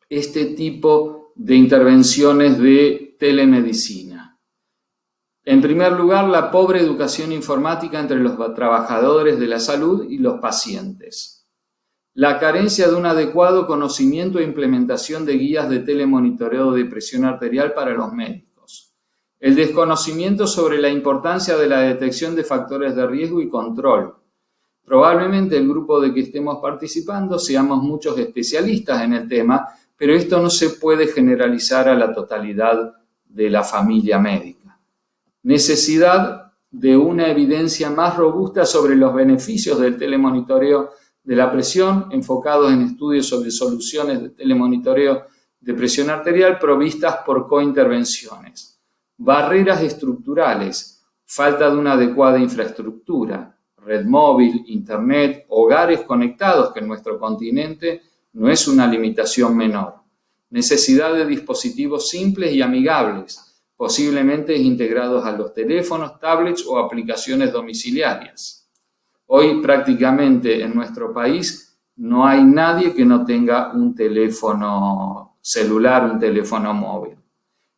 este tipo de intervenciones de telemedicina? En primer lugar, la pobre educación informática entre los trabajadores de la salud y los pacientes. La carencia de un adecuado conocimiento e implementación de guías de telemonitoreo de presión arterial para los médicos. El desconocimiento sobre la importancia de la detección de factores de riesgo y control. Probablemente el grupo de que estemos participando seamos muchos especialistas en el tema, pero esto no se puede generalizar a la totalidad de la familia médica. Necesidad de una evidencia más robusta sobre los beneficios del telemonitoreo de la presión, enfocados en estudios sobre soluciones de telemonitoreo de presión arterial provistas por cointervenciones. Barreras estructurales, falta de una adecuada infraestructura, red móvil, internet, hogares conectados, que en nuestro continente no es una limitación menor. Necesidad de dispositivos simples y amigables, posiblemente integrados a los teléfonos, tablets o aplicaciones domiciliarias. Hoy prácticamente en nuestro país no hay nadie que no tenga un teléfono celular, un teléfono móvil.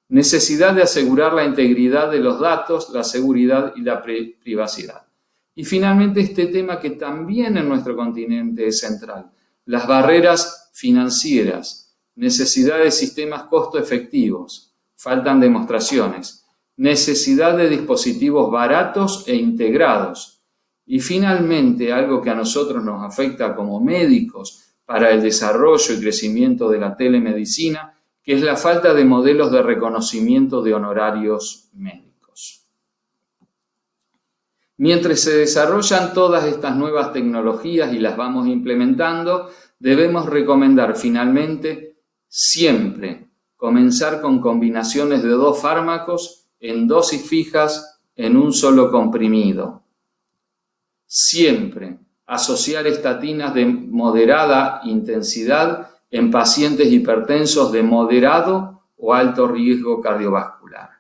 Necesidad de asegurar la integridad de los datos, la seguridad y la privacidad. Y finalmente este tema que también en nuestro continente es central, las barreras financieras, necesidad de sistemas costo efectivos, faltan demostraciones, necesidad de dispositivos baratos e integrados. Y finalmente, algo que a nosotros nos afecta como médicos para el desarrollo y crecimiento de la telemedicina, que es la falta de modelos de reconocimiento de honorarios médicos. Mientras se desarrollan todas estas nuevas tecnologías y las vamos implementando, debemos recomendar finalmente siempre comenzar con combinaciones de 2 fármacos en dosis fijas en un solo comprimido. Siempre asociar estatinas de moderada intensidad en pacientes hipertensos de moderado o alto riesgo cardiovascular.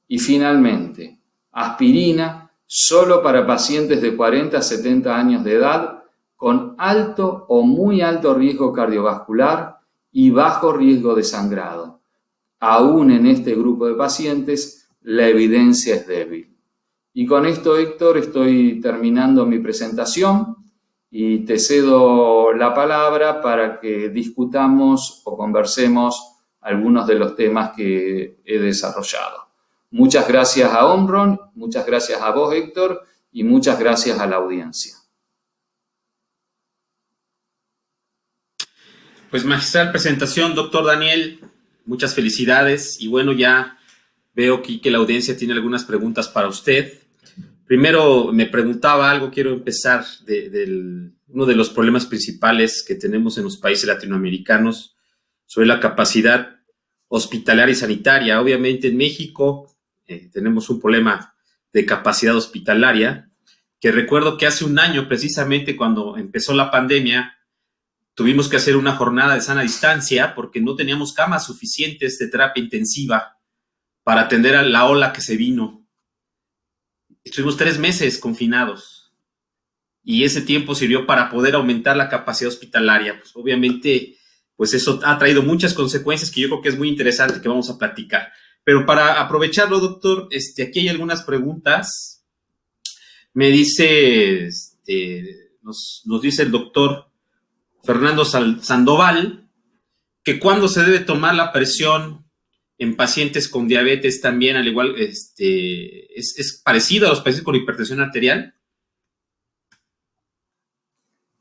Y finalmente, aspirina solo para pacientes de 40 a 70 años de edad con alto o muy alto riesgo cardiovascular y bajo riesgo de sangrado. Aún en este grupo de pacientes, la evidencia es débil. Y con esto, Héctor, estoy terminando mi presentación y te cedo la palabra para que discutamos o conversemos algunos de los temas que he desarrollado. Muchas gracias a Omron, muchas gracias a vos, Héctor, y muchas gracias a la audiencia. Pues magistral presentación, doctor Daniel. Muchas felicidades. Y bueno, ya veo aquí que la audiencia tiene algunas preguntas para usted. Primero me preguntaba algo, quiero empezar uno de los problemas principales que tenemos en los países latinoamericanos sobre la capacidad hospitalaria y sanitaria. Obviamente en México tenemos un problema de capacidad hospitalaria, que recuerdo que hace un año, precisamente cuando empezó la pandemia, tuvimos que hacer una jornada de sana distancia porque no teníamos camas suficientes de terapia intensiva para atender a la ola que se vino. Estuvimos 3 meses confinados y ese tiempo sirvió para poder aumentar la capacidad hospitalaria. Pues obviamente, pues eso ha traído muchas consecuencias que yo creo que es muy interesante que vamos a platicar. Pero para aprovecharlo, doctor, aquí hay algunas preguntas. Me dice, nos dice el doctor Fernando Sandoval que cuándo se debe tomar la presión en pacientes con diabetes también, al igual, es parecido a los pacientes con hipertensión arterial.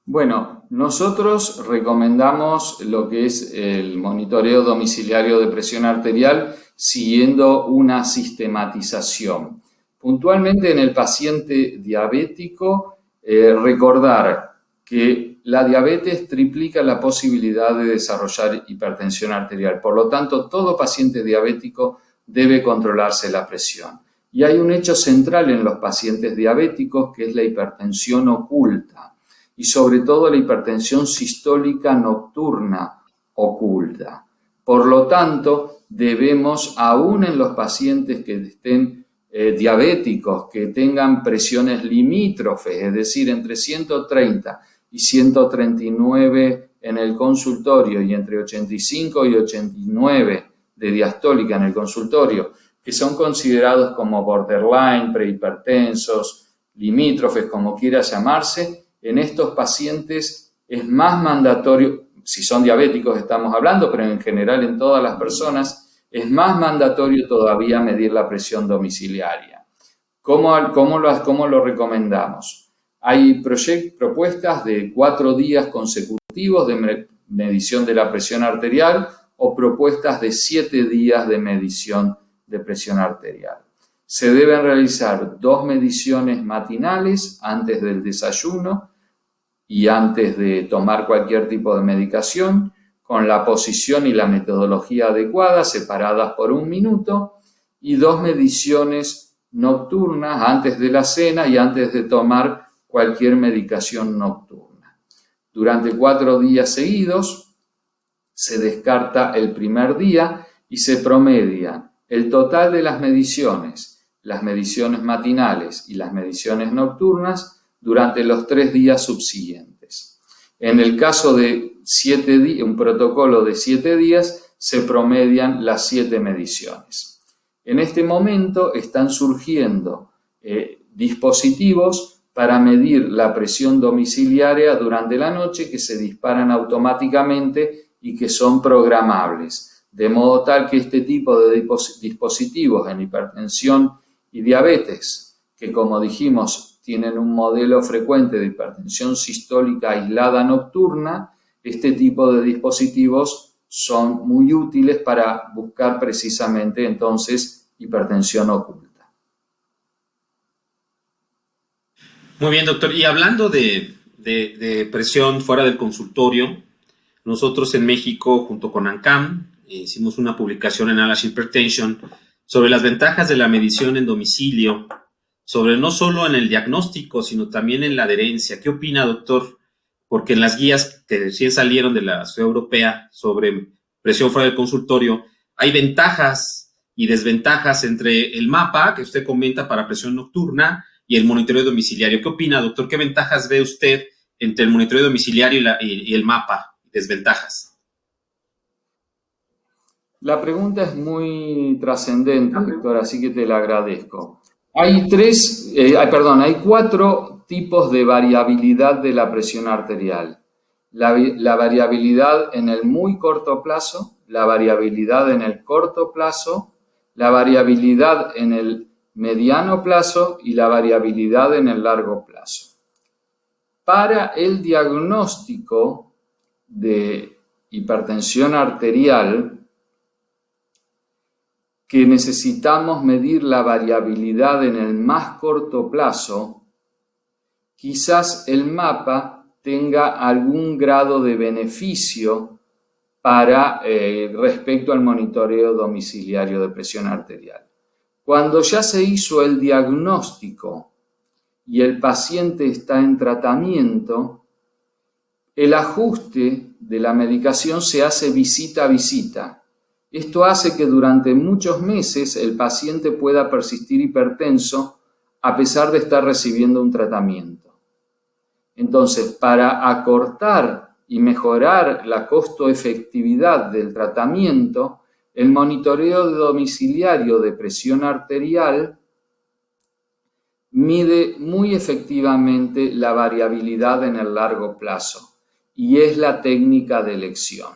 Bueno, nosotros recomendamos lo que es el monitoreo domiciliario de presión arterial siguiendo una sistematización. Puntualmente en el paciente diabético, recordar que la diabetes triplica la posibilidad de desarrollar hipertensión arterial. Por lo tanto, todo paciente diabético debe controlarse la presión. Y hay un hecho central en los pacientes diabéticos que es la hipertensión oculta y sobre todo la hipertensión sistólica nocturna oculta. Por lo tanto, debemos, aún en los pacientes que estén diabéticos, que tengan presiones limítrofes, es decir, entre 130 y 139 en el consultorio y entre 85 y 89 de diastólica en el consultorio, que son considerados como borderline, prehipertensos, limítrofes, como quiera llamarse, en estos pacientes es más mandatorio, si son diabéticos estamos hablando, pero en general en todas las personas, es más mandatorio todavía medir la presión domiciliaria. ¿Cómo lo recomendamos? Hay propuestas de 4 días consecutivos de medición de la presión arterial o propuestas de 7 días de medición de presión arterial. Se deben realizar 2 mediciones matinales antes del desayuno y antes de tomar cualquier tipo de medicación, con la posición y la metodología adecuada, separadas por 1 minuto, y 2 mediciones nocturnas antes de la cena y antes de tomar cualquier medicación nocturna. Durante 4 días seguidos se descarta el primer día y se promedia el total de las mediciones matinales y las mediciones nocturnas durante los 3 días subsiguientes. En el caso de un protocolo de 7 días, se promedian las 7 mediciones. En este momento están surgiendo dispositivos para medir la presión domiciliaria durante la noche que se disparan automáticamente y que son programables, de modo tal que este tipo de dispositivos en hipertensión y diabetes, que como dijimos tienen un modelo frecuente de hipertensión sistólica aislada nocturna, este tipo de dispositivos son muy útiles para buscar precisamente entonces hipertensión oculta. Muy bien, doctor. Y hablando de presión fuera del consultorio, nosotros en México, junto con ANCAM, hicimos una publicación en ALAS Hypertension sobre las ventajas de la medición en domicilio, sobre no solo en el diagnóstico, sino también en la adherencia. ¿Qué opina, doctor? Porque en las guías que recién salieron de la Sociedad Europea sobre presión fuera del consultorio, hay ventajas y desventajas entre el mapa que usted comenta para presión nocturna y el monitoreo domiciliario. ¿Qué opina, doctor? ¿Qué ventajas ve usted entre el monitoreo domiciliario y el mapa? Desventajas. La pregunta es muy trascendente, doctor, así que te la agradezco. Hay 4 tipos de variabilidad de la presión arterial. La variabilidad en el muy corto plazo, la variabilidad en el corto plazo, la variabilidad en el mediano plazo y la variabilidad en el largo plazo. Para el diagnóstico de hipertensión arterial, que necesitamos medir la variabilidad en el más corto plazo, quizás el mapa tenga algún grado de beneficio para respecto al monitoreo domiciliario de presión arterial. Cuando ya se hizo el diagnóstico y el paciente está en tratamiento, el ajuste de la medicación se hace visita a visita. Esto hace que durante muchos meses el paciente pueda persistir hipertenso a pesar de estar recibiendo un tratamiento. Entonces, para acortar y mejorar la costo-efectividad del tratamiento, el monitoreo domiciliario de presión arterial mide muy efectivamente la variabilidad en el largo plazo y es la técnica de elección.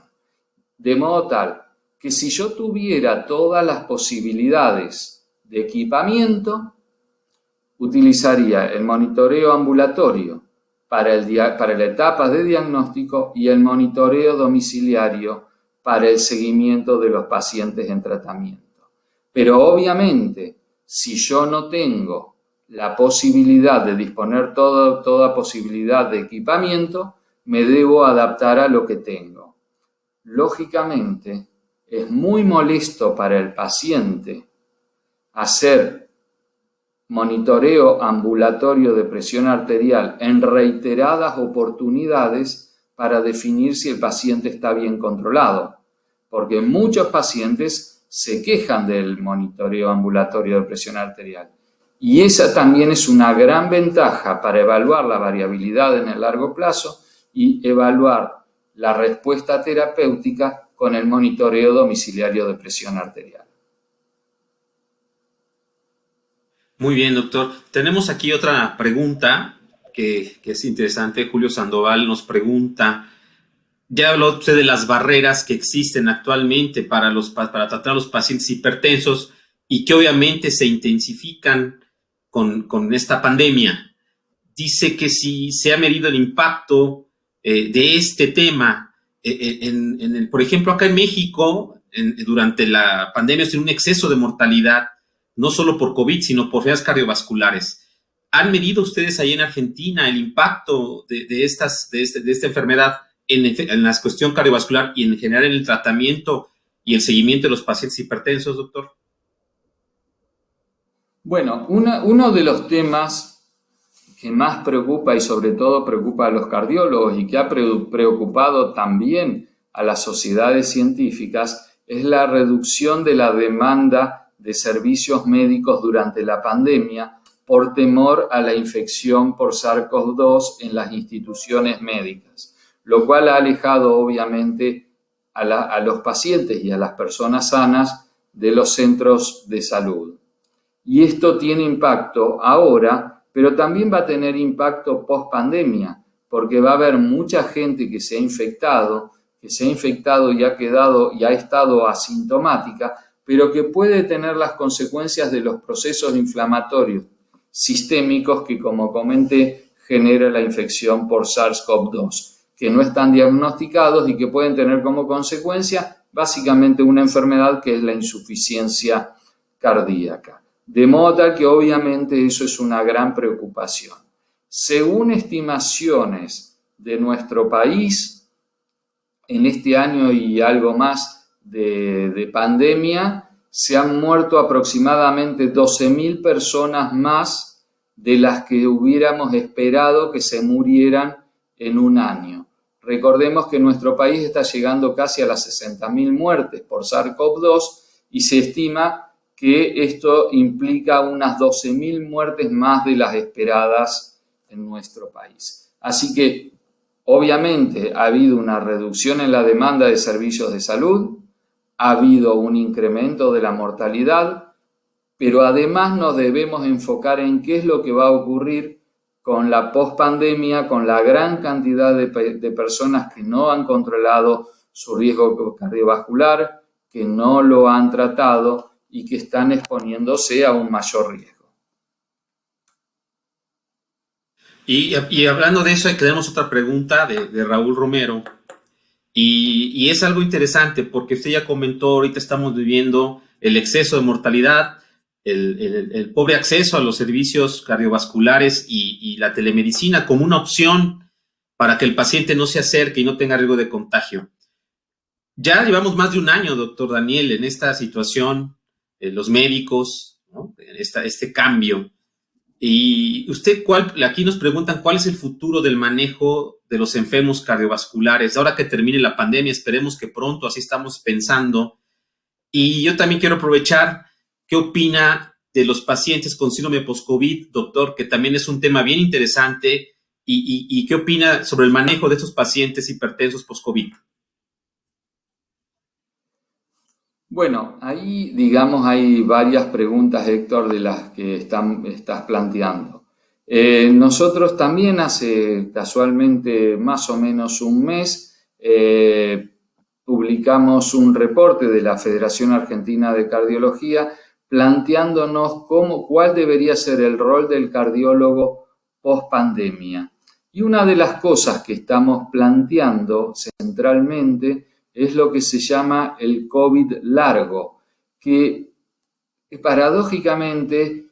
De modo tal que si yo tuviera todas las posibilidades de equipamiento, utilizaría el monitoreo ambulatorio para la etapa de diagnóstico y el monitoreo domiciliario para el seguimiento de los pacientes en tratamiento. Pero obviamente, si yo no tengo la posibilidad de disponer toda posibilidad de equipamiento, me debo adaptar a lo que tengo. Lógicamente, es muy molesto para el paciente hacer monitoreo ambulatorio de presión arterial en reiteradas oportunidades para definir si el paciente está bien controlado, porque muchos pacientes se quejan del monitoreo ambulatorio de presión arterial. Y esa también es una gran ventaja para evaluar la variabilidad en el largo plazo y evaluar la respuesta terapéutica con el monitoreo domiciliario de presión arterial. Muy bien, doctor. Tenemos aquí otra pregunta que es interesante. Julio Sandoval nos pregunta, ya habló usted de las barreras que existen actualmente para tratar a los pacientes hipertensos y que obviamente se intensifican con esta pandemia. Dice que si se ha medido el impacto de este tema, por ejemplo, acá en México, durante la pandemia, se tiene un exceso de mortalidad, no solo por COVID, sino por enfermedades cardiovasculares. ¿Han medido ustedes ahí en Argentina el impacto de esta enfermedad en la cuestión cardiovascular y en general en el tratamiento y el seguimiento de los pacientes hipertensos, doctor? Bueno, uno de los temas que más preocupa y sobre todo preocupa a los cardiólogos y que ha preocupado también a las sociedades científicas es la reducción de la demanda de servicios médicos durante la pandemia por temor a la infección por SARS-CoV-2 en las instituciones médicas, lo cual ha alejado obviamente a los pacientes y a las personas sanas de los centros de salud. Y esto tiene impacto ahora, pero también va a tener impacto post-pandemia, porque va a haber mucha gente que se ha infectado y ha estado asintomática, pero que puede tener las consecuencias de los procesos inflamatorios sistémicos que, como comenté, genera la infección por SARS-CoV-2, que no están diagnosticados y que pueden tener como consecuencia básicamente una enfermedad que es la insuficiencia cardíaca. De modo tal que obviamente eso es una gran preocupación. Según estimaciones de nuestro país, en este año y algo más de pandemia, se han muerto aproximadamente 12.000 personas más de las que hubiéramos esperado que se murieran en un año. Recordemos que nuestro país está llegando casi a las 60.000 muertes por SARS-CoV-2 y se estima que esto implica unas 12.000 muertes más de las esperadas en nuestro país. Así que, obviamente, ha habido una reducción en la demanda de servicios de salud, ha habido un incremento de la mortalidad, pero además nos debemos enfocar en qué es lo que va a ocurrir con la pospandemia, con la gran cantidad de personas que no han controlado su riesgo cardiovascular, que no lo han tratado y que están exponiéndose a un mayor riesgo. Y hablando de eso, tenemos otra pregunta de Raúl Romero. Y es algo interesante porque usted ya comentó, ahorita estamos viviendo el exceso de mortalidad, el pobre acceso a los servicios cardiovasculares y la telemedicina como una opción para que el paciente no se acerque y no tenga riesgo de contagio. Ya llevamos más de un año, doctor Daniel, en esta situación, los médicos, ¿no? Este cambio. Y usted, aquí nos preguntan cuál es el futuro del manejo de los enfermos cardiovasculares. Ahora que termine la pandemia, esperemos que pronto, así estamos pensando. Y yo también quiero aprovechar, ¿qué opina de los pacientes con síndrome post-COVID, doctor? Que también es un tema bien interesante. ¿Y qué opina sobre el manejo de estos pacientes hipertensos post-COVID? Bueno, ahí, digamos, hay varias preguntas, Héctor, de las que estás planteando. Nosotros también hace casualmente más o menos un mes publicamos un reporte de la Federación Argentina de Cardiología planteándonos cuál debería ser el rol del cardiólogo post-pandemia. Y una de las cosas que estamos planteando centralmente es lo que se llama el COVID largo, que paradójicamente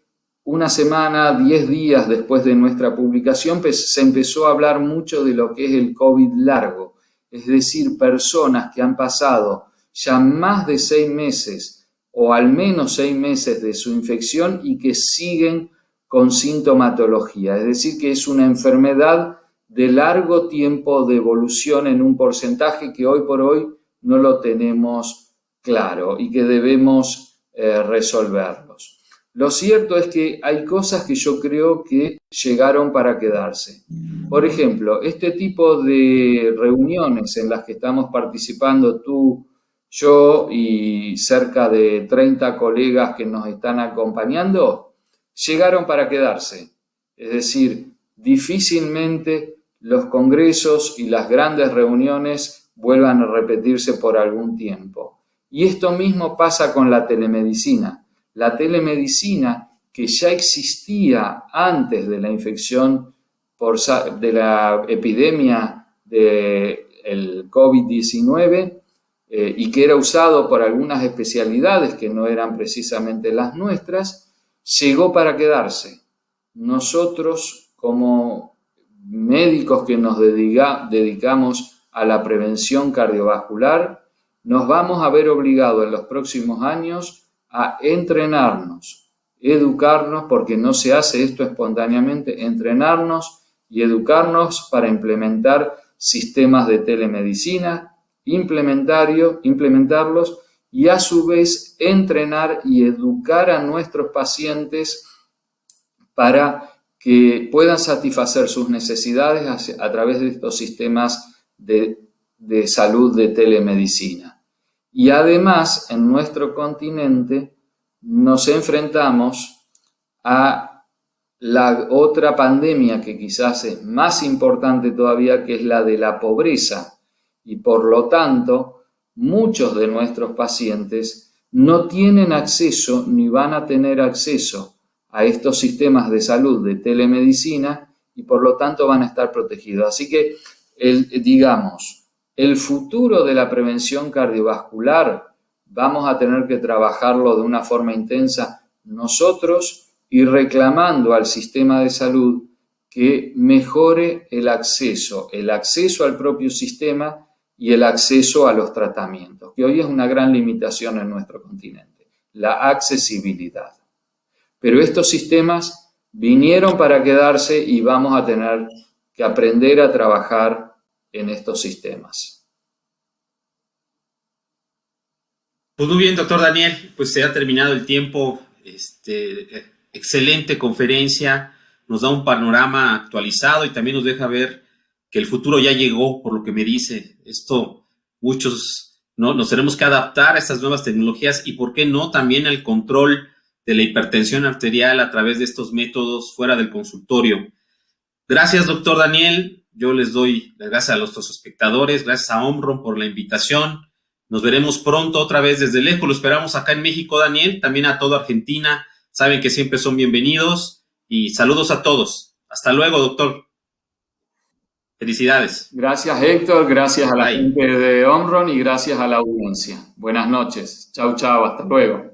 una semana, 10 días después de nuestra publicación se empezó a hablar mucho de lo que es el COVID largo, es decir, personas que han pasado ya más de 6 meses o al menos 6 meses de su infección y que siguen con sintomatología, es decir, que es una enfermedad de largo tiempo de evolución en un porcentaje que hoy por hoy no lo tenemos claro y que debemos resolverlos. Lo cierto es que hay cosas que yo creo que llegaron para quedarse. Por ejemplo, este tipo de reuniones en las que estamos participando tú, yo y cerca de 30 colegas que nos están acompañando, llegaron para quedarse. Es decir, difícilmente los congresos y las grandes reuniones vuelvan a repetirse por algún tiempo. Y esto mismo pasa con la telemedicina. La telemedicina, que ya existía antes de la infección de la epidemia del COVID-19 y que era usado por algunas especialidades que no eran precisamente las nuestras, llegó para quedarse. Nosotros, como médicos que nos dedicamos a la prevención cardiovascular, nos vamos a ver obligados en los próximos años a entrenarnos, educarnos, porque no se hace esto espontáneamente, entrenarnos y educarnos para implementar sistemas de telemedicina, implementarlos y a su vez entrenar y educar a nuestros pacientes para que puedan satisfacer sus necesidades a través de estos sistemas de salud de telemedicina. Y además, en nuestro continente nos enfrentamos a la otra pandemia que quizás es más importante todavía, que es la de la pobreza. Y por lo tanto, muchos de nuestros pacientes no tienen acceso ni van a tener acceso a estos sistemas de salud de telemedicina y por lo tanto van a estar protegidos. Así que, el futuro de la prevención cardiovascular vamos a tener que trabajarlo de una forma intensa nosotros y reclamando al sistema de salud que mejore el acceso al propio sistema y el acceso a los tratamientos, que hoy es una gran limitación en nuestro continente, la accesibilidad. Pero estos sistemas vinieron para quedarse y vamos a tener que aprender a trabajar en estos sistemas. Pues muy bien, doctor Daniel, pues se ha terminado el tiempo. Excelente conferencia, nos da un panorama actualizado y también nos deja ver que el futuro ya llegó, por lo que me dice. Muchos ¿no? Nos tenemos que adaptar a estas nuevas tecnologías y, ¿por qué no?, también al control de la hipertensión arterial a través de estos métodos fuera del consultorio. Gracias, doctor Daniel. Yo les doy las gracias a nuestros espectadores, gracias a Omron por la invitación. Nos veremos pronto otra vez desde lejos. Lo esperamos acá en México, Daniel, también a toda Argentina. Saben que siempre son bienvenidos y saludos a todos. Hasta luego, doctor. Felicidades. Gracias, Héctor. Gracias a la Bye. gente de Omron y gracias a la audiencia. Buenas noches. Chau, chau. Hasta luego.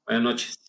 Buenas noches.